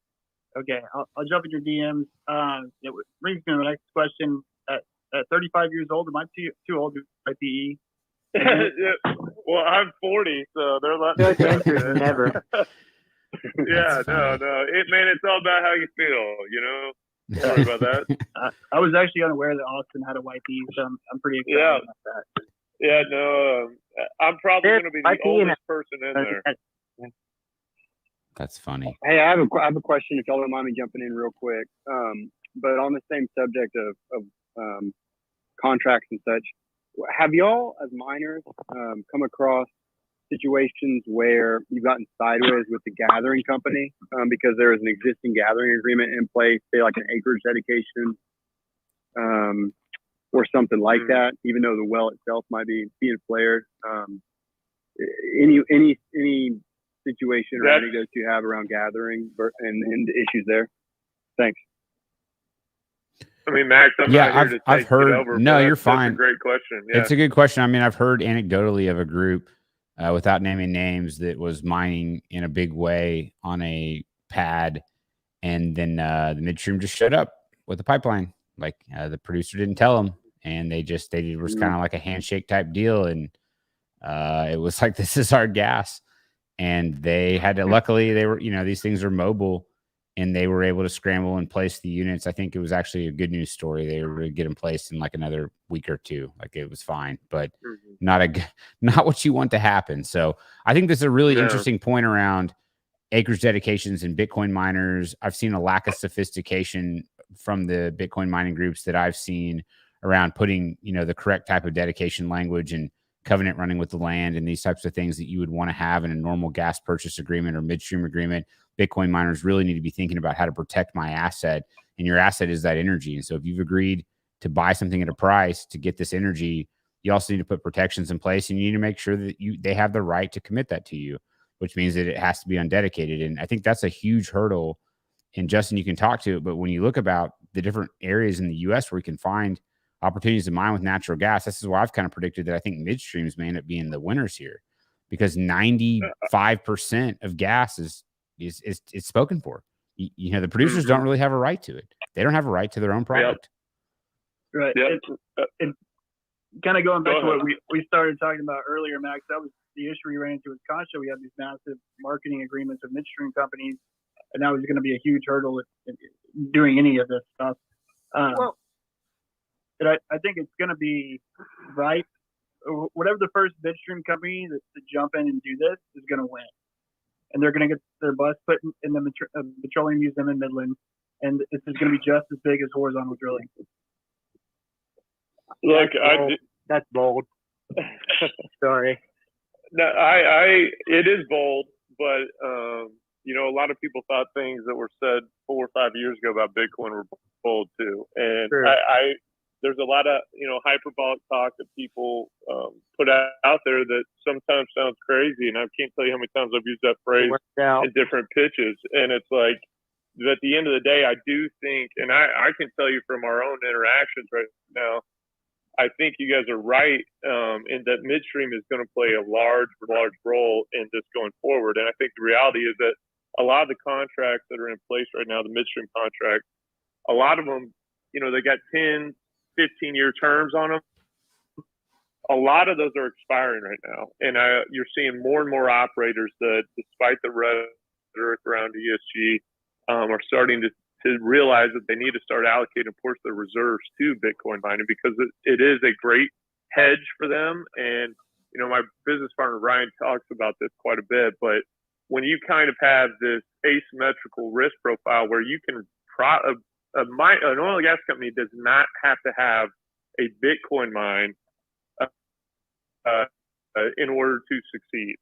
Okay, I'll jump in your DMs. It brings me to the next question. At 35 years old, am I too old to IPE? Well, I'm 40, so they're letting me never. Yeah, no. It's all about how you feel, Don't worry about that. I was actually unaware that Austin had a YPE, so I'm pretty excited about that. Yeah, no, I'm probably going to be the oldest person in there. That's funny. Hey, I have a question if y'all don't mind me jumping in real quick. But on the same subject of contracts and such, have y'all as miners come across situations where you've gotten sideways with the gathering company because there is an existing gathering agreement in place, say like an acreage dedication or something like that, even though the well itself might be being flared? Any situation or anecdotes you have around gathering and the issues there? Thanks. I mean, Max, I've heard. Over, no, you're fine. That's a great question. Yeah. It's a good question. I mean, I've heard anecdotally of a group, without naming names, that was mining in a big way on a pad, and then the midstream just showed up with a pipeline. Like the producer didn't tell them, and they was kind of like a handshake type deal, and it was like, this is our gas. And they had to, luckily they were, these things are mobile, and they were able to scramble and place the units. I think it was actually a good news story. They were able to get them placed in like another week or two. Like it was fine, but not what you want to happen. So I think this is a really interesting point around acreage dedications and Bitcoin miners. I've seen a lack of sophistication from the Bitcoin mining groups that I've seen around putting, the correct type of dedication language and covenant running with the land and these types of things that you would want to have in a normal gas purchase agreement or midstream agreement. Bitcoin miners really need to be thinking about how to protect my asset, and your asset is that energy. And so if you've agreed to buy something at a price to get this energy, you also need to put protections in place, and you need to make sure that they have the right to commit that to you, which means that it has to be undedicated. And I think that's a huge hurdle. And Justin, you can talk to it, but when you look about the different areas in the US where you can find opportunities to mine with natural gas, this is why I've kind of predicted that I think midstreams may end up being the winners here. because 95% of gas is spoken for. You know, the producers don't really have a right to it. They don't have a right to their own product. Right. Yep. It's kind of going back Go to what ahead. we started talking about earlier, Max. That was the issue we ran into with Concho. We had these massive marketing agreements with midstream companies, and that was going to be a huge hurdle in doing any of this stuff. But I think it's going to be ripe. Whatever the first midstream company to jump in and do this is going to win. And they're going to get their bus put in the Petroleum Museum in Midland, and this is going to be just as big as horizontal drilling. Look, That's bold. Sorry. No, it is bold, but you know, a lot of people thought things that were said 4 or 5 years ago about Bitcoin were bold too, and Sure. there's a lot of, you know, hyperbolic talk that people put out there that sometimes sounds crazy, and I can't tell you how many times I've used that phrase in different pitches, and it's like, at the end of the day, I do think, and I can tell you from our own interactions right now, I think you guys are right in that midstream is going to play a large role in this going forward. And I think the reality is that a lot of the contracts that are in place right now, the midstream contracts, a lot of them, you know, they got 10, 15-year terms on them. A lot of those are expiring right now. And you're seeing more and more operators that, despite the rhetoric around ESG, are starting to realize that they need to start allocating a portion of their reserves to Bitcoin mining because it is a great hedge for them. And, you know, my business partner, Ryan, talks about this quite a bit, but when you kind of have this asymmetrical risk profile where you can, an oil and gas company does not have to have a Bitcoin mine in order to succeed,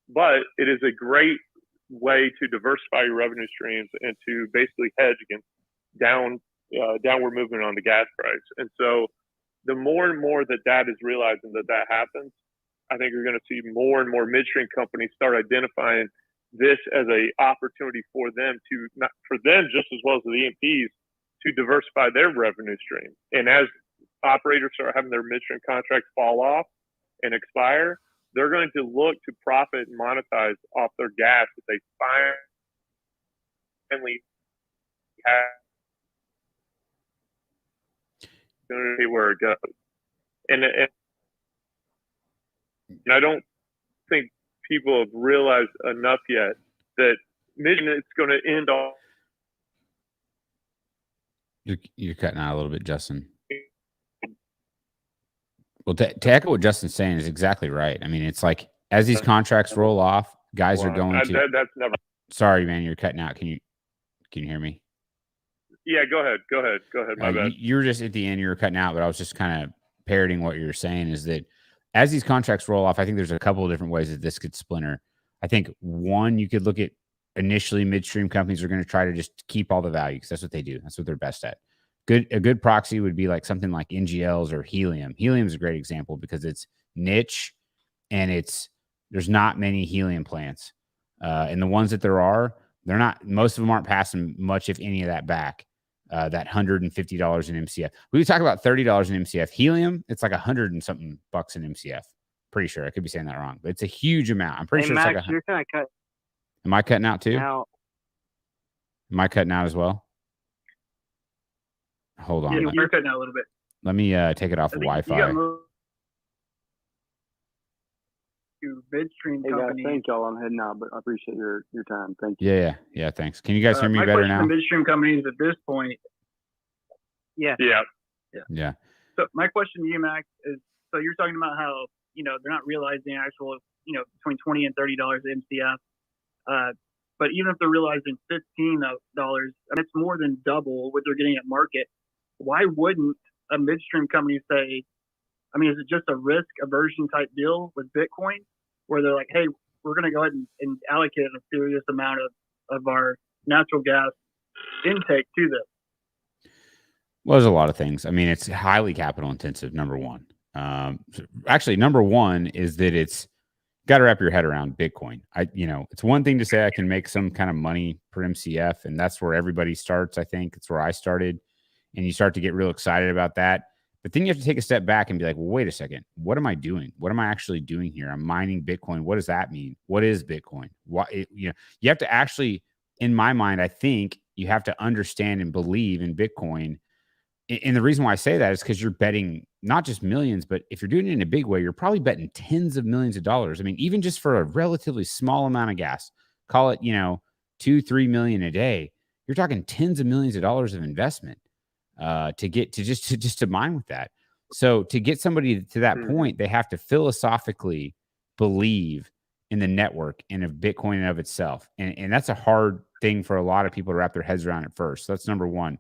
but it is a great way to diversify your revenue streams and to basically hedge against downward movement on the gas price. And so the more and more that is realizing that happens, I think you're going to see more and more midstream companies start identifying this as a opportunity for them to, not for them just as well as the E&Ps, to diversify their revenue stream. And as operators start having their midstream contracts fall off and expire, they're going to look to profit and monetize off their gas if they finally have where it goes. And I don't think people have realized enough yet that it's going to end all. You're cutting out a little bit, Justin. Well, to echo what Justin's saying is exactly right. I mean, it's like as these contracts roll off, guys are going to. That's never. Sorry, man, you're cutting out. Can you hear me? Yeah, go ahead. My bad. You were just at the end. You were cutting out, but I was just kind of parroting what you're saying. Is that as these contracts roll off, I think there's a couple of different ways that this could splinter. I think one, you could look at initially midstream companies are going to try to just keep all the value because that's what they do. That's what they're best at. A good proxy would be like something like NGLs or helium. Helium is a great example because it's niche and there's not many helium plants. And the ones that there are, most of them aren't passing much, if any of that back. That $150 in MCF. We could talk about $30 in MCF. Helium, it's like $100 and something bucks in MCF. Pretty sure. I could be saying that wrong, but it's a huge amount. I'm pretty sure Max, it's like you're kind of cut. Am I cutting out too? Now, Am I cutting out as well? Hold on. Yeah, you're cutting out a little bit. Let me take it off of Wi-Fi. Midstream Hey guys, company. thank y'all. I'm heading out, but I appreciate your time. Thank you. Yeah. Thanks. Can you guys hear me my better question now? to midstream companies at this point. yeah. Yeah. So my question to you, Max, is so you're talking about how they're not realizing actual between $20 and $30 MCF. But even if they're realizing $15, it's more than double what they're getting at market. Why wouldn't a midstream company say, I mean, is it just a risk aversion type deal with Bitcoin where they're like, hey, we're going to go ahead and allocate a serious amount of our natural gas intake to this? Well, there's a lot of things. I mean, it's highly capital intensive, number one. Actually, number one is that it's got to wrap your head around Bitcoin. It's one thing to say I can make some kind of money per MCF, and that's where everybody starts. I think it's where I started, and you start to get real excited about that. But then you have to take a step back and be like, well, wait a second. What am I doing? What am I actually doing here? I'm mining Bitcoin. What does that mean? What is Bitcoin? You have to actually, in my mind, I think you have to understand and believe in Bitcoin. And the reason why I say that is because you're betting not just millions, but if you're doing it in a big way, you're probably betting tens of millions of dollars. I mean, even just for a relatively small amount of gas, call it, 2-3 million a day, you're talking tens of millions of dollars of investment to get to just to mine with that. So to get somebody to that point, they have to philosophically believe in the network and of Bitcoin and of itself. And that's a hard thing for a lot of people to wrap their heads around at first. So that's number one.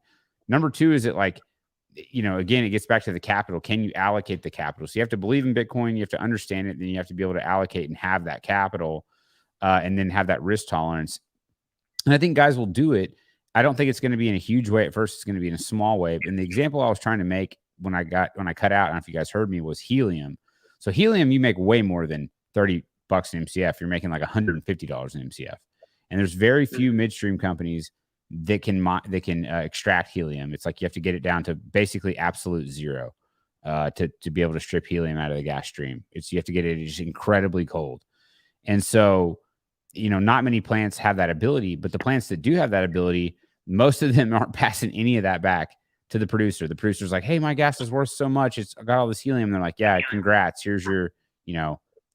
Number two is it like, again, it gets back to the capital. Can you allocate the capital? So you have to believe in Bitcoin. You have to understand it. Then you have to be able to allocate and have that capital and then have that risk tolerance. And I think guys will do it. I don't think it's going to be in a huge way at first. It's going to be in a small way. And the example I was trying to make when I cut out, I don't know if you guys heard me, was helium. So helium, you make way more than $30 an MCF. You're making like $150 an MCF. And there's very few midstream companies that can extract helium. It's like you have to get it down to basically absolute zero to be able to strip helium out of the gas stream. You have to get it just incredibly cold. And so, not many plants have that ability, but the plants that do have that ability, most of them aren't passing any of that back to the producer. The producer's like, hey, my gas is worth so much. I got all this helium. And they're like, yeah, congrats. Here's your,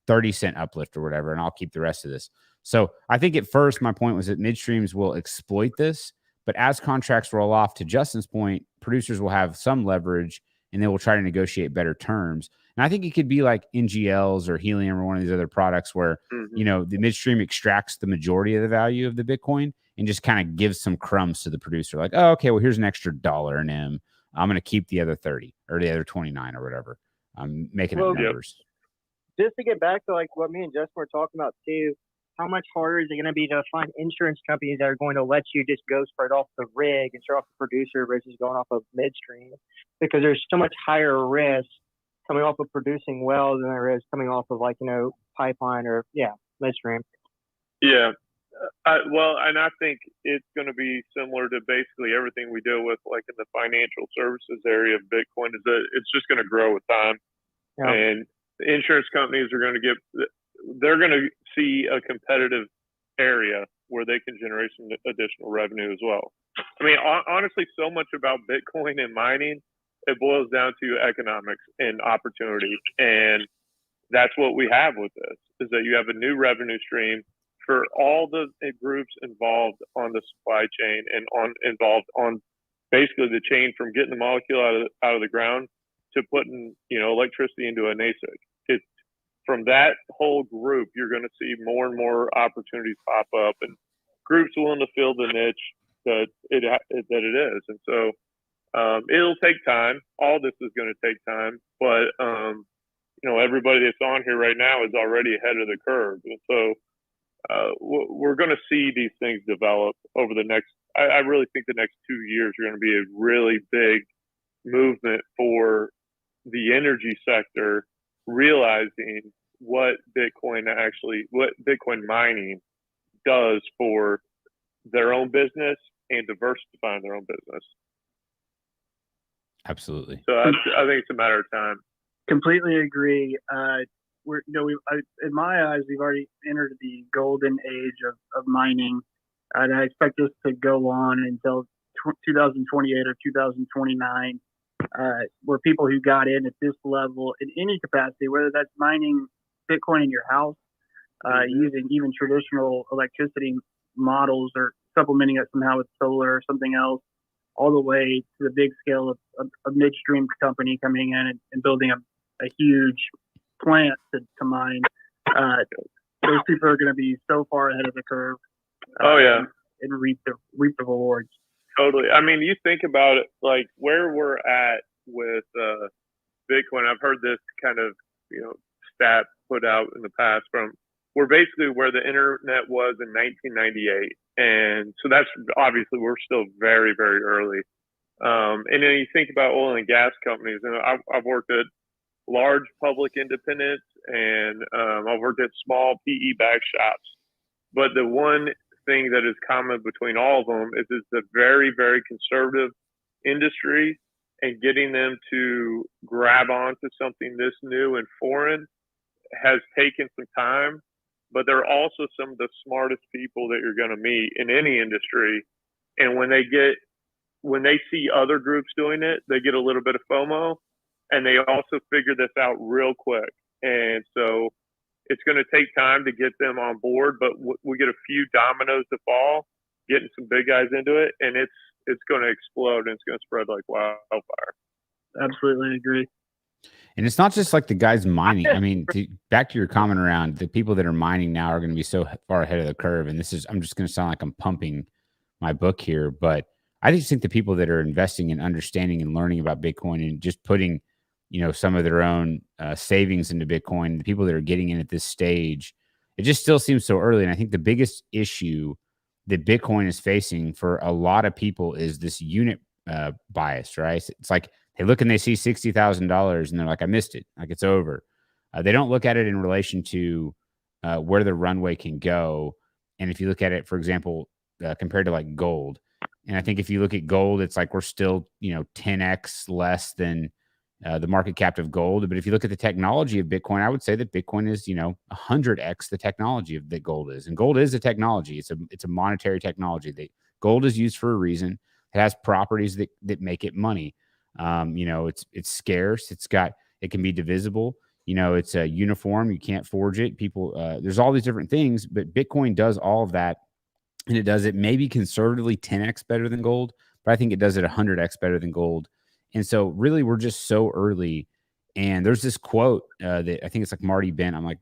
30-cent uplift or whatever, and I'll keep the rest of this. So I think at first my point was that midstreams will exploit this, but as contracts roll off, to Justin's point, producers will have some leverage and they will try to negotiate better terms. And I think it could be like NGLs or helium or one of these other products where, the midstream extracts the majority of the value of the Bitcoin and just kind of gives some crumbs to the producer. Like, oh, okay, well, here's an extra $1 an M. I'm going to keep the other 30 or the other 29 or whatever. I'm making up numbers. Just to get back to like what me and Justin were talking about too, how much harder is it going to be to find insurance companies that are going to let you just go straight off the rig and straight off the producer versus going off of midstream? Because there's so much higher risk coming off of producing wells than there is coming off of pipeline or midstream. Yeah. And I think it's going to be similar to basically everything we deal with, like in the financial services area of Bitcoin, is that it's just going to grow with time. Yeah. And insurance companies are going to see a competitive area where they can generate some additional revenue as well. I mean, honestly, so much about Bitcoin and mining, it boils down to economics and opportunity. And that's what we have with this, is that you have a new revenue stream for all the groups involved on the supply chain and involved on basically the chain from getting the molecule out of the ground to putting, electricity into an ASIC. From that whole group, you're going to see more and more opportunities pop up, and groups willing to fill the niche that it is. And so it'll take time. All this is going to take time, but everybody that's on here right now is already ahead of the curve, and so we're going to see these things develop over the next. I really think the next 2 years are going to be a really big movement for the energy sector, realizing what Bitcoin mining does for their own business and diversifying their own business. Absolutely. So I think it's a matter of time. Completely agree. In my eyes, we've already entered the golden age of mining, and I expect this to go on until 2028 or 2029. Where people who got in at this level in any capacity, whether that's mining Bitcoin in your house, using even traditional electricity models or supplementing it somehow with solar or something else, all the way to the big scale of a midstream company coming in and building a huge plant to mine. Those people are going to be so far ahead of the curve. And reap the rewards. Totally. I mean, you think about it, like where we're at with Bitcoin. I've heard this kind of, stat put out in the past from we're basically where the internet was in 1998. And so that's obviously we're still very, very early. And then you think about oil and gas companies, and I've worked at large public independents and I've worked at small PE-backed shops. But the one thing that is common between all of them is it's a very, very conservative industry, and getting them to grab onto something this new and foreign has taken some time, but they're also some of the smartest people that you're going to meet in any industry. And when they see other groups doing it, they get a little bit of FOMO, and they also figure this out real quick. And so it's going to take time to get them on board, but we get a few dominoes to fall, getting some big guys into it, and it's going to explode, and it's going to spread like wildfire. Absolutely agree. And it's not just like the guys mining. I mean, back to your comment around the people that are mining now are going to be so far ahead of the curve. And I'm just going to sound like I'm pumping my book here, but I just think the people that are investing and understanding and learning about Bitcoin and just putting, some of their own savings into Bitcoin, the people that are getting in at this stage, it just still seems so early. And I think the biggest issue that Bitcoin is facing for a lot of people is this unit bias, right? It's like they look and they see $60,000 and they're like, I missed it. Like it's over. They don't look at it in relation to where the runway can go. And if you look at it, for example, compared to like gold, and I think if you look at gold, it's like we're still, 10x less than the market cap of gold. But if you look at the technology of Bitcoin, I would say that Bitcoin is, 100x the technology that gold is. And gold is a technology. It's a monetary technology. Gold is used for a reason. It has properties that make it money. It's scarce. It can be divisible. It's a uniform. You can't forge it. People, there's all these different things, but Bitcoin does all of that. And it does it maybe conservatively 10x better than gold, but I think it does it 100x better than gold. And so really we're just so early. And there's this quote that I think it's like Marty Bent. I'm like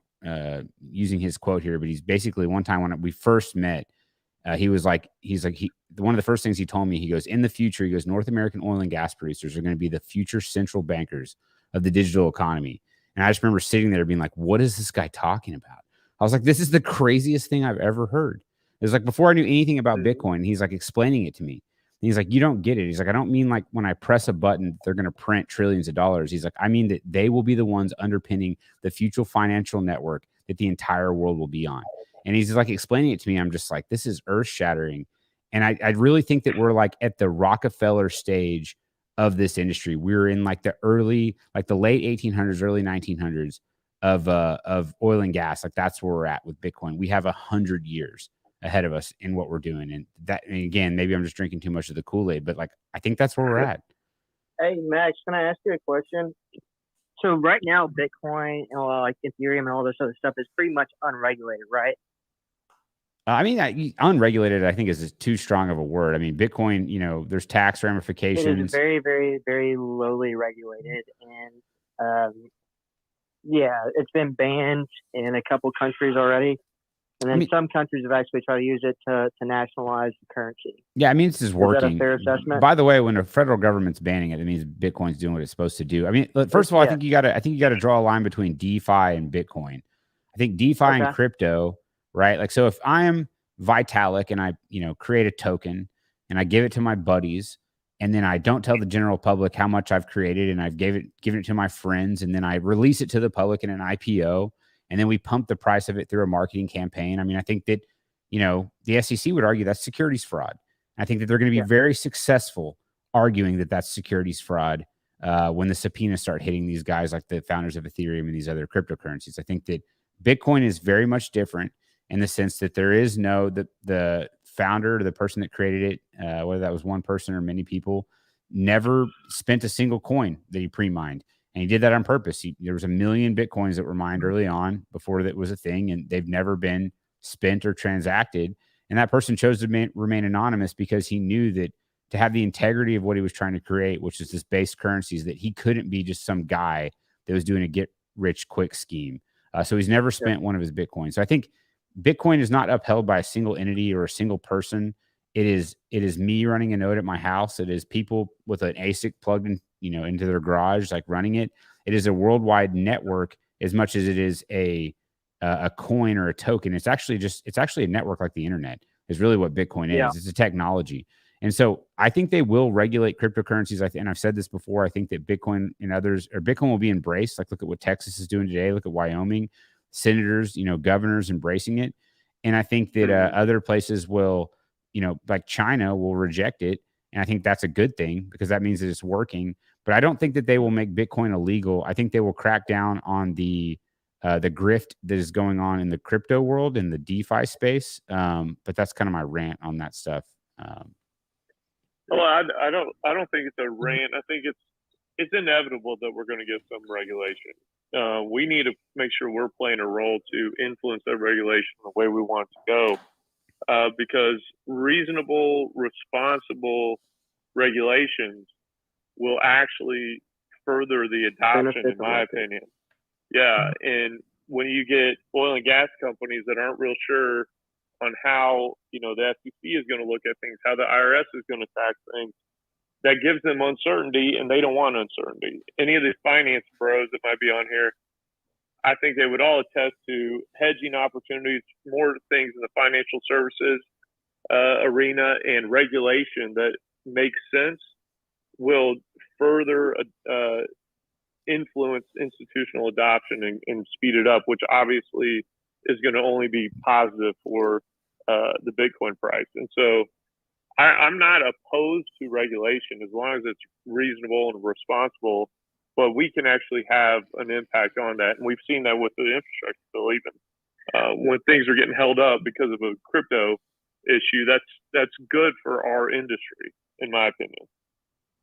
using his quote here, but he's basically one time when we first met, one of the first things he told me, he goes, in the future, he goes, North American oil and gas producers are going to be the future central bankers of the digital economy. And I just remember sitting there being like, what is this guy talking about? I was like, this is the craziest thing I've ever heard. It was like before I knew anything about Bitcoin, he's like explaining it to me. And he's like, you don't get it. He's like, I don't mean like when I press a button, they're going to print trillions of dollars. He's like, I mean that they will be the ones underpinning the future financial network that the entire world will be on. And he's just like explaining it to me. I'm just like, this is earth shattering. And I really think that we're like at the Rockefeller stage of this industry. We're in like the late 1800s, early 1900s of oil and gas. Like that's where we're at with Bitcoin. We have 100 years ahead of us in what we're doing. And again, maybe I'm just drinking too much of the Kool-Aid, but like, I think that's where we're at. Hey, Max, can I ask you a question? So right now, Bitcoin and like Ethereum and all this other stuff is pretty much unregulated, right? I mean, unregulated, I think is too strong of a word. I mean, Bitcoin, there's tax ramifications. It is very, very, very lowly regulated. And it's been banned in a couple countries already. And then some countries have actually tried to use it to nationalize the currency. Yeah, I mean, this is working. Is that a fair assessment? By the way, when the federal government's banning it, it means Bitcoin's doing what it's supposed to do. I mean, first of all, I think you got to draw a line between DeFi and Bitcoin. I think DeFi and crypto, right? Like, so if I am Vitalik and I, create a token and I give it to my buddies, and then I don't tell the general public how much I've created, and I've given it to my friends, and then I release it to the public in an IPO. And then we pump the price of it through a marketing campaign. I mean, I think that, the SEC would argue that's securities fraud. I think that they're going to be very successful arguing that that's securities fraud when the subpoenas start hitting these guys like the founders of Ethereum and these other cryptocurrencies. I think that Bitcoin is very much different in the sense that there is the founder, the person that created it, whether that was one person or many people, never spent a single coin that he pre-mined. And he did that on purpose. There was 1 million Bitcoins that were mined early on before that was a thing, and they've never been spent or transacted. And that person chose to remain anonymous because he knew that to have the integrity of what he was trying to create, which is this base currencies, that he couldn't be just some guy that was doing a get-rich-quick scheme. So he's never spent one of his Bitcoins. So I think Bitcoin is not upheld by a single entity or a single person. It is me running a node at my house. It is people with an ASIC plugged in, into their garage, like running it. It is a worldwide network as much as it is a coin or a token. It's actually a network like the internet is really what Bitcoin is. Yeah. It's a technology. And so I think they will regulate cryptocurrencies. And I've said this before. I think that Bitcoin and Bitcoin will be embraced. Like look at what Texas is doing today. Look at Wyoming, senators, governors embracing it. And I think that other places will, like China will reject it. And I think that's a good thing because that means that it's working. But I don't think that they will make Bitcoin illegal. I think they will crack down on the grift that is going on in the crypto world, in the DeFi space. But that's kind of my rant on that stuff. Well, I don't think it's a rant. I think it's inevitable that we're going to get some regulation. We need to make sure we're playing a role to influence that regulation the way we want it to go, because reasonable, responsible regulations will actually further the adoption, in my opinion. Yeah, and when you get oil and gas companies that aren't real sure on how, you know, the SEC is going to look at things, how the IRS is going to tax things, that gives them uncertainty, and they don't want uncertainty. Any of these finance bros that might be on here, I think they would all attest to hedging opportunities, more things in the financial services arena, and regulation that makes sense will further influence institutional adoption and speed it up, which obviously is going to only be positive for the Bitcoin price. And so I'm not opposed to regulation as long as it's reasonable and responsible, but we can actually have an impact on that. And we've seen that with the infrastructure bill, even when things are getting held up because of a crypto issue, that's good for our industry, in my opinion.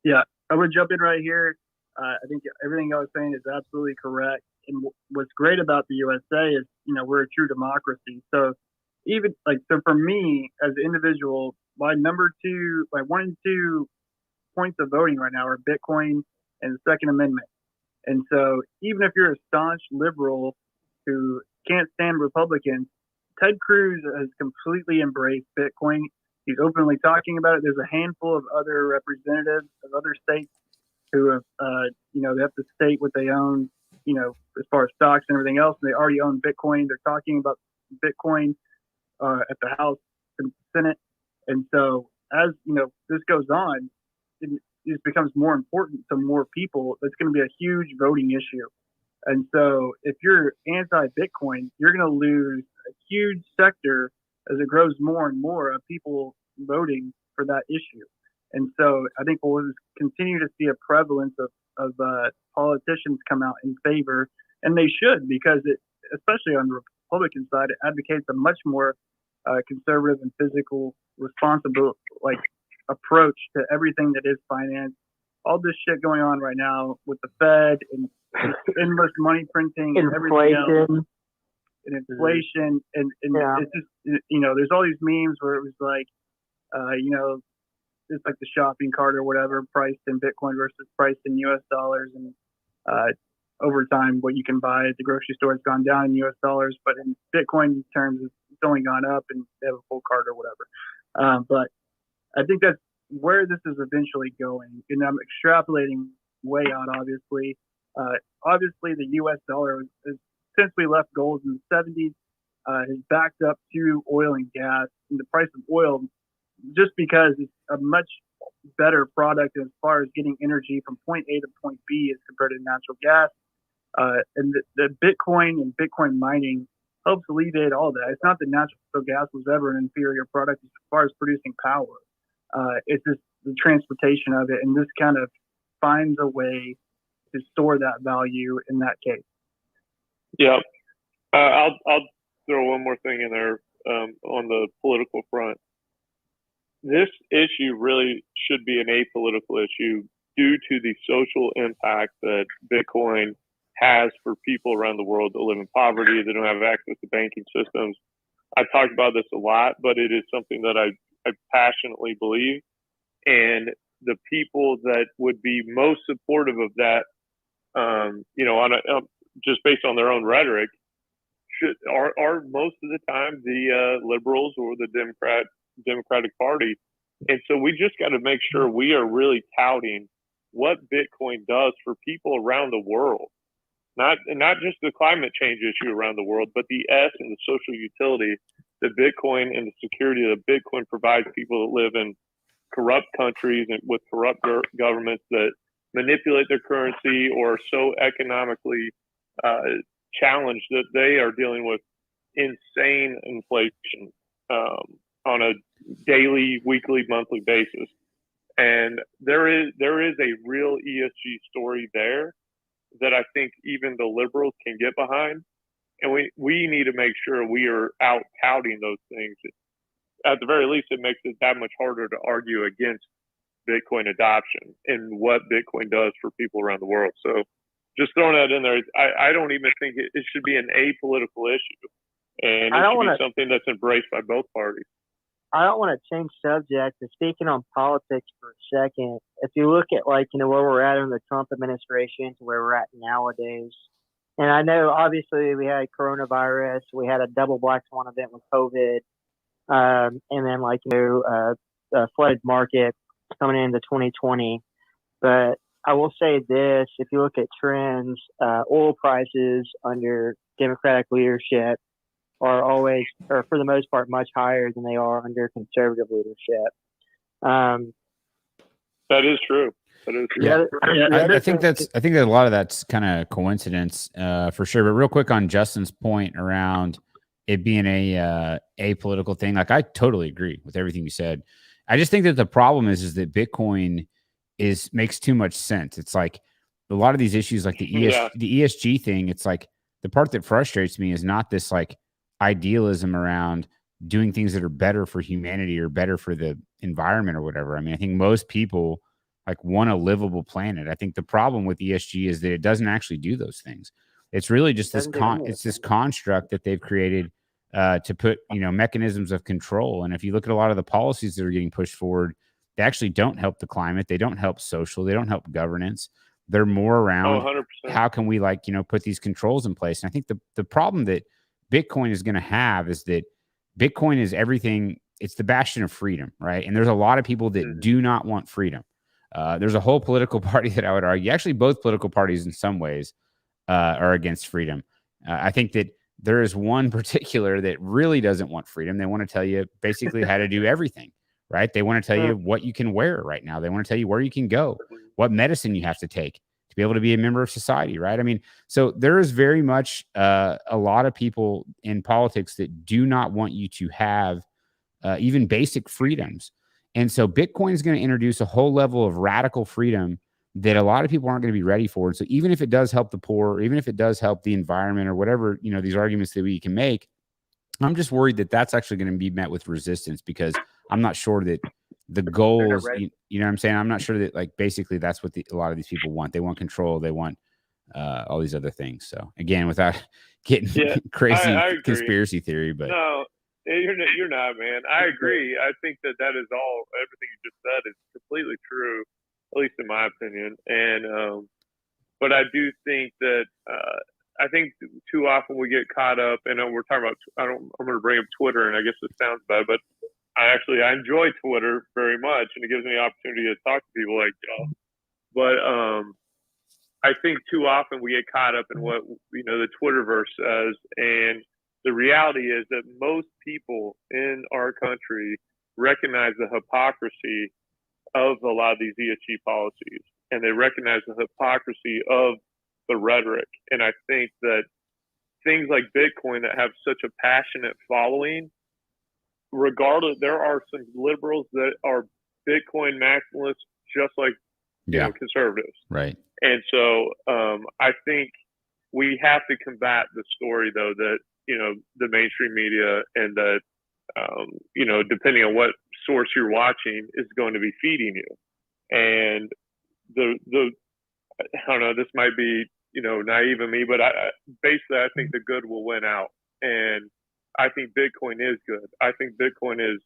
Yeah, I would jump in right here. I think everything I was saying is absolutely correct. And what's great about the USA is, you know, we're a true democracy. So even so for me as an individual, my one and two points of voting right now are Bitcoin and the Second Amendment. And so even if you're a staunch liberal who can't stand Republicans, Ted Cruz has completely embraced Bitcoin. He's openly talking about it. There's a handful of other representatives of other states who have, they have to state what they own, as far as stocks and everything else. And they already own Bitcoin. They're talking about Bitcoin at the House and Senate. And so as, this goes on, it becomes more important to more people. It's going to be a huge voting issue. And so if you're anti-Bitcoin, you're going to lose a huge sector as it grows more and more of people voting for that issue. And so I think we'll continue to see a prevalence of politicians come out in favor, and they should, because it, especially on the Republican side, it advocates a much more conservative and physical, responsible approach to everything that is finance. All this shit going on right now with the Fed and endless money printing and everything else. And inflation, and yeah. It's just, there's all these memes where it was like, it's like the shopping cart or whatever, priced in Bitcoin versus priced in US dollars. And over time, what you can buy at the grocery store has gone down in US dollars, but in Bitcoin terms, it's only gone up, and they have a full cart or whatever. But I think that's where this is eventually going. And I'm extrapolating way out, obviously. Obviously, the US dollar is, since we left gold in the 70s, has backed up to oil and gas. And the price of oil, just because it's a much better product as far as getting energy from point A to point B as compared to natural gas. And the Bitcoin and Bitcoin mining helps alleviate all that. It's not that natural gas was ever an inferior product as far as producing power. It's just the transportation of it. And this kind of finds a way to store that value in that case. Yeah, I'll throw one more thing in there on the political front. This issue really should be an apolitical issue due to the social impact that Bitcoin has for people around the world that live in poverty, that don't have access to banking systems. I've talked about this a lot, but it is something that I passionately believe. And the people that would be most supportive of that, just based on their own rhetoric, are most of the time the liberals or the Democratic Party. And so we just got to make sure we are really touting what Bitcoin does for people around the world, not just the climate change issue around the world, but the S and the social utility that Bitcoin and the security that Bitcoin provides people that live in corrupt countries and with corrupt governments that manipulate their currency or are so economically challenged that they are dealing with insane inflation on a daily, weekly, monthly basis. And there is a real ESG story there that I think even the liberals can get behind. And we need to make sure we are out touting those things. At the very least, it makes it that much harder to argue against Bitcoin adoption and what Bitcoin does for people around the world. So just throwing that in there, I don't even think it should be an apolitical issue. And it should be something that's embraced by both parties. I don't want to change subject, but speaking on politics for a second, if you look at where we're at in the Trump administration to where we're at nowadays, and I know obviously we had coronavirus, we had a double black swan event with COVID, and then the flooded market coming into 2020. But I will say this, if you look at trends, oil prices under Democratic leadership are always, or for the most part, much higher than they are under conservative leadership. That is true. Yeah, I think that a lot of that's kind of coincidence, for sure. But real quick on Justin's point around it being a apolitical thing, like I totally agree with everything you said. I just think that the problem is that Bitcoin makes too much sense. It's like a lot of these issues, like the ESG thing. It's like the part that frustrates me is not this like idealism around doing things that are better for humanity or better for the environment or whatever. I mean, I think most people like want a livable planet. I think the problem with ESG is that it doesn't actually do those things. It's really just this construct that they've created to put, mechanisms of control. And if you look at a lot of the policies that are getting pushed forward, they actually don't help the climate. They don't help social. They don't help governance. They're more around how can we put these controls in place. And I think the problem that Bitcoin is going to have is that Bitcoin is everything. It's the bastion of freedom, right? And there's a lot of people that do not want freedom. There's a whole political party that I would argue, actually both political parties in some ways are against freedom. I think that there is one particular that really doesn't want freedom. They want to tell you basically how to do everything, right? They want to tell you what you can wear right now. They want to tell you where you can go, what medicine you have to take to be able to be a member of society, right? I mean, so there is very much a lot of people in politics that do not want you to have even basic freedoms. And so Bitcoin is going to introduce a whole level of radical freedom that a lot of people aren't going to be ready for. And so even if it does help the poor, or even if it does help the environment or whatever, these arguments that we can make, I'm just worried that that's actually going to be met with resistance, because I'm not sure that the goals, you know what I'm saying? I'm not sure that basically that's what a lot of these people want. They want control. They want all these other things. So again, without getting crazy I conspiracy theory, but no, you're not, man. I agree. I think that is all, everything you just said is completely true, at least in my opinion. And, but I do think that, I think too often we get caught up, and we're talking about, I'm going to bring up Twitter, and I guess it sounds bad, but I enjoy Twitter very much, and it gives me the opportunity to talk to people like y'all. But I think too often we get caught up in what the Twitterverse says, and the reality is that most people in our country recognize the hypocrisy of a lot of these ESG policies, and they recognize the hypocrisy of the rhetoric. And I think that things like Bitcoin that have such a passionate following, regardless, there are some liberals that are Bitcoin maximalists, just like conservatives, right? And so I think we have to combat the story, though, that the mainstream media and that depending on what source you're watching is going to be feeding you. And the I don't know, this might be naive of me, but basically I think the good will win out, and I think Bitcoin is good. I think Bitcoin is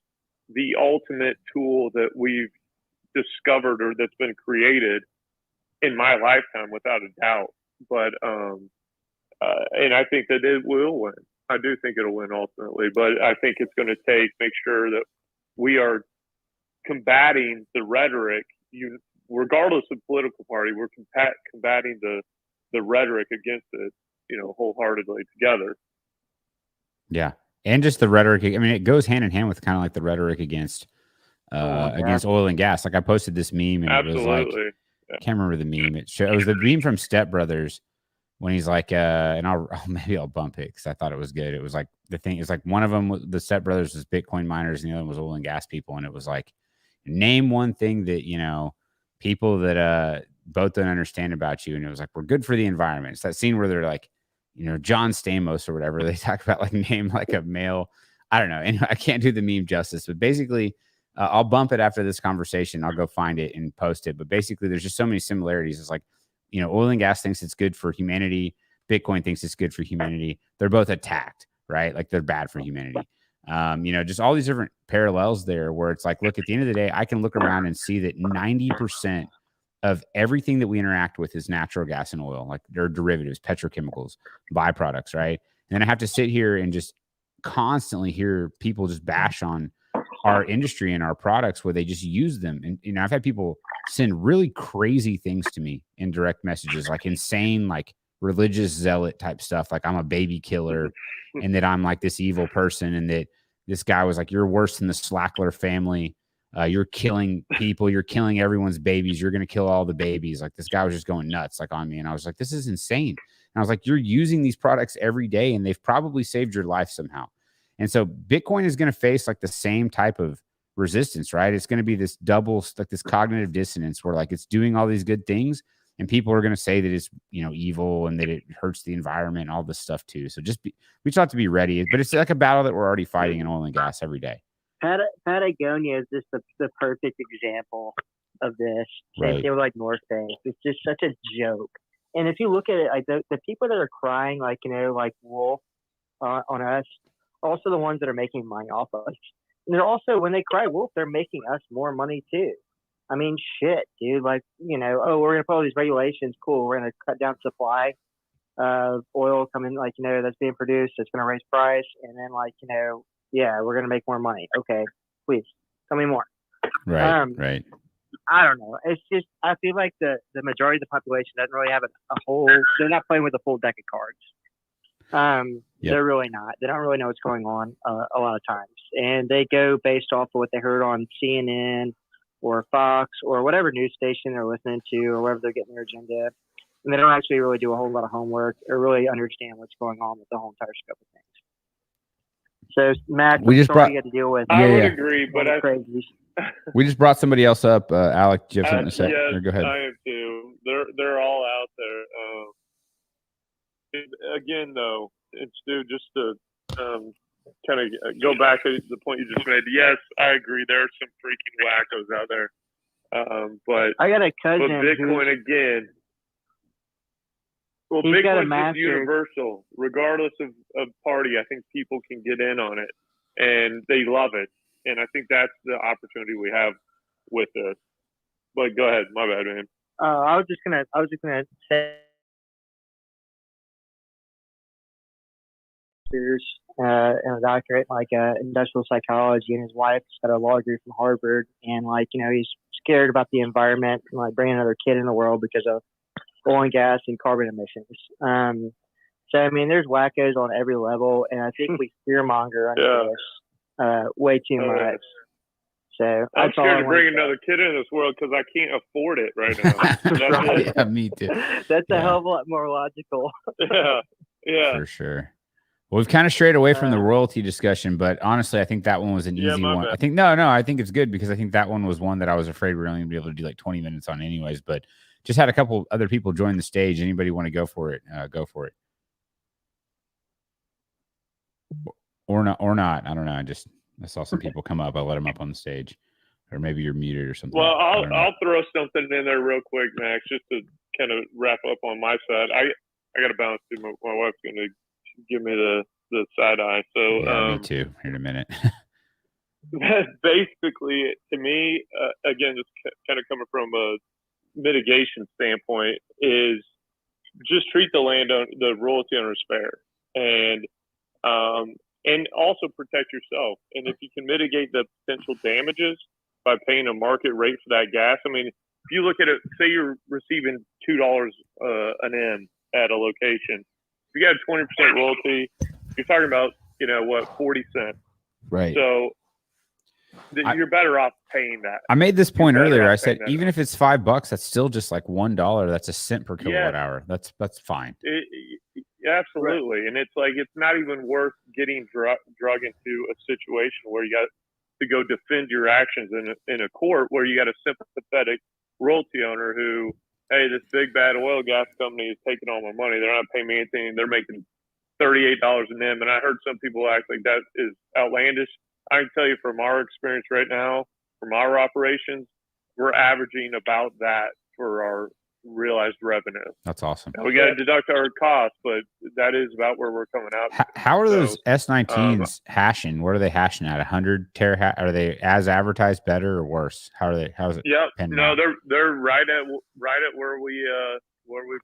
the ultimate tool that we've discovered or that's been created in my lifetime, without a doubt. But and I think that it will win. I do think it'll win ultimately, but I think it's going to make sure that we are combating the rhetoric. Regardless of political party, we're combating the rhetoric against it, wholeheartedly together. Yeah, and just the rhetoric. I mean, it goes hand in hand with kind of like the rhetoric against oil and gas. Like I posted this meme, and it was like, I can't remember the meme. It was the meme from Step Brothers when he's like, and maybe I'll bump it because I thought it was good. It was like the thing is like one of them, the Step Brothers was Bitcoin miners, and the other one was oil and gas people, and it was like, name one thing that, you know, people that both don't understand about you. And it was like, we're good for the environment. It's that scene where they're like, you know, John Stamos or whatever. They talk about like name like a male. I don't know. And I can't do the meme justice, but basically, I'll bump it after this conversation. I'll go find it and post it. But basically, there's just so many similarities. It's like, you know, oil and gas thinks it's good for humanity. Bitcoin thinks it's good for humanity. They're both attacked, right? Like they're bad for humanity. You know, just all these different parallels there where it's like, look, at the end of the day, I can look around and see that 90% of everything that we interact with is natural gas and oil, like they're derivatives, petrochemicals, byproducts, right? And then I have to sit here and just constantly hear people just bash on our industry and our products where they just use them. And, you know, I've had people send really crazy things to me in direct messages, like insane, like religious zealot type stuff. Like I'm a baby killer and that I'm like this evil person. And that this guy was like, you're worse than the Slackler family. You're killing people. You're killing everyone's babies. You're going to kill all the babies. Like this guy was just going nuts like on me. And I was like, this is insane. And I was like, you're using these products every day and they've probably saved your life somehow. And so Bitcoin is going to face like the same type of resistance, right? It's going to be this double, like this cognitive dissonance where like it's doing all these good things and people are going to say that it's, you know, evil and that it hurts the environment and all this stuff too. So we just have to be ready. But it's like a battle that we're already fighting in oil and gas every day. Patagonia is just the perfect example of this. Same Right. thing with like North Face. It's just such a joke. And if you look at it, like the people that are crying, like, you know, like wolf on us, also the ones that are making money off us. And they're also, when they cry wolf, they're making us more money too. I mean, shit, dude. Like, you know, oh, we're going to put all these regulations. Cool. We're going to cut down supply of oil coming, like, you know, that's being produced. It's going to raise price. And then, like, you know, yeah, we're going to make more money. Okay, please, tell me more. Right. Right. I don't know. It's just, I feel like the majority of the population doesn't really have a whole, they're not playing with a full deck of cards. Yep. They're really not. They don't really know what's going on a lot of times. And they go based off of what they heard on CNN or Fox or whatever news station they're listening to or wherever they're getting their agenda. And they don't actually really do a whole lot of homework or really understand what's going on with the whole entire scope of things. So, Mac, We just brought- you had to deal with. I would yeah. agree, but We just brought somebody else up. Alec, do you have something to say? yes, Or go ahead. I am too. They're all out there. Again, though, it's Stu, just to kind of go back to the point you just made. Yes, I agree. There are some freaking wackos out there. But I got a cousin. but Bitcoin again. Well, He's got a Bitcoin's just master. universal, regardless of party. I think people can get in on it, and they love it. And I think that's the opportunity we have with this. But go ahead, my bad, man. I was just gonna say. And a doctorate in like industrial psychology, and his wife's got a law degree from Harvard, and like, you know, he's scared about the environment and like bringing another kid in the world because of oil and gas and carbon emissions. So I mean, there's wackos on every level, and I think we fearmonger under this way too much. So I'm scared to bring another kid into this world because I can't afford it right now. Yeah, me too. That's a hell of a lot more logical. Yeah. For sure. Well, we've kind of strayed away from the royalty discussion, but honestly, I think that one was an easy one. bad. I think I think it's good because I think that one was one that I was afraid we were only going to be able to do like 20 minutes on anyways, but just had a couple other people join the stage. Anybody want to go for it? Go for it. Or not. I don't know. I saw some people come up. I let them up on the stage, or maybe you're muted or something. Well, I'll throw something in there real quick, Max, just to kind of wrap up on my side. I got to balance too. My wife's going to give me the side eye. So yeah, me too. Here in a minute. Basically, to me, again, just kind of coming from a mitigation standpoint, is just treat the royalty owners fair, and also protect yourself. And if you can mitigate the potential damages by paying a market rate for that gas, I mean, if you look at it, say you're receiving $2 an M at a location. If you got 20% royalty, you're talking about, 40 cents. Right. So you're better off paying that. I made this point earlier. I said, even if it's $5, that's still just like $1. That's a cent per kilowatt hour. That's fine. Absolutely. Right. And it's like, it's not even worth getting drug into a situation where you got to go defend your actions in a court where you got a sympathetic royalty owner who, hey, this big bad oil gas company is taking all my money. They're not paying me anything. They're making $38 an M. And I heard some people act like that is outlandish. I can tell you from our experience right now, from our operations, we're averaging about that for our realized revenue. That's awesome. Now, we got to deduct our costs, but that is about where we're coming out. How are those S19s hashing? What are they hashing at? 100 terahash? Are they as advertised, better or worse? How are they? How's it? Yeah, no, out? they're right at where we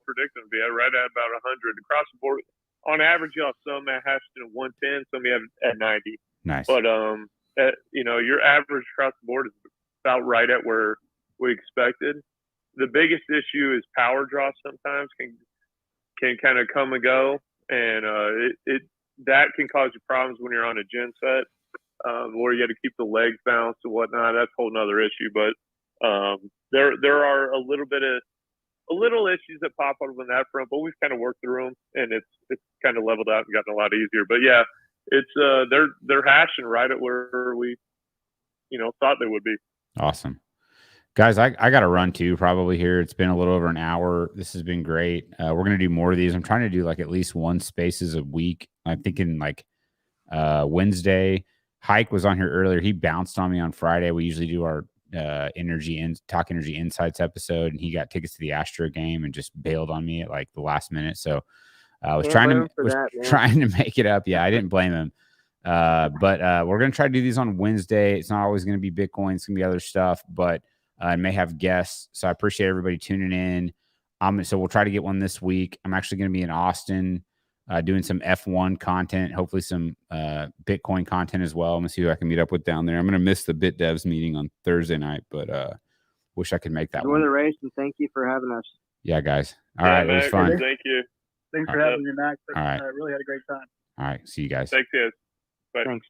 predict them to be at, right at about 100 across the board. On average, you have some at hashed at 110, some you have at 90. Nice. But your average across the board is about right at where we expected. The biggest issue is power draw. Sometimes can kind of come and go, and that can cause you problems when you're on a gen set, where you got to keep the legs balanced and whatnot. That's a whole nother issue. But there are a little issues that pop up on that front, but we've kind of worked through them, and it's kind of leveled out and gotten a lot easier. But yeah, it's they're hashing right at where we thought they would be. Awesome. Guys, I got to run too probably here. It's been a little over an hour. This has been great. We're going to do more of these. I'm trying to do like at least one spaces a week. I'm thinking like Wednesday. Hike was on here earlier. He bounced on me on Friday. We usually do our Talk Energy Insights episode, and he got tickets to the Astro game and just bailed on me at like the last minute. So I was trying to make it up. Yeah, I didn't blame him. But we're going to try to do these on Wednesday. It's not always going to be Bitcoin. It's going to be other stuff, but I may have guests. So I appreciate everybody tuning in. So we'll try to get one this week. I'm actually going to be in Austin doing some F1 content, hopefully some Bitcoin content as well. I'm going to see who I can meet up with down there. I'm going to miss the Bit Devs meeting on Thursday night, but wish I could make that one. Enjoy the race, and thank you for having us. Yeah, guys. All right, Max, it was fun. Thank you. Thanks for having me, Max. All right. Really had a great time. All right, see you guys. Thanks, guys. Bye. Thanks.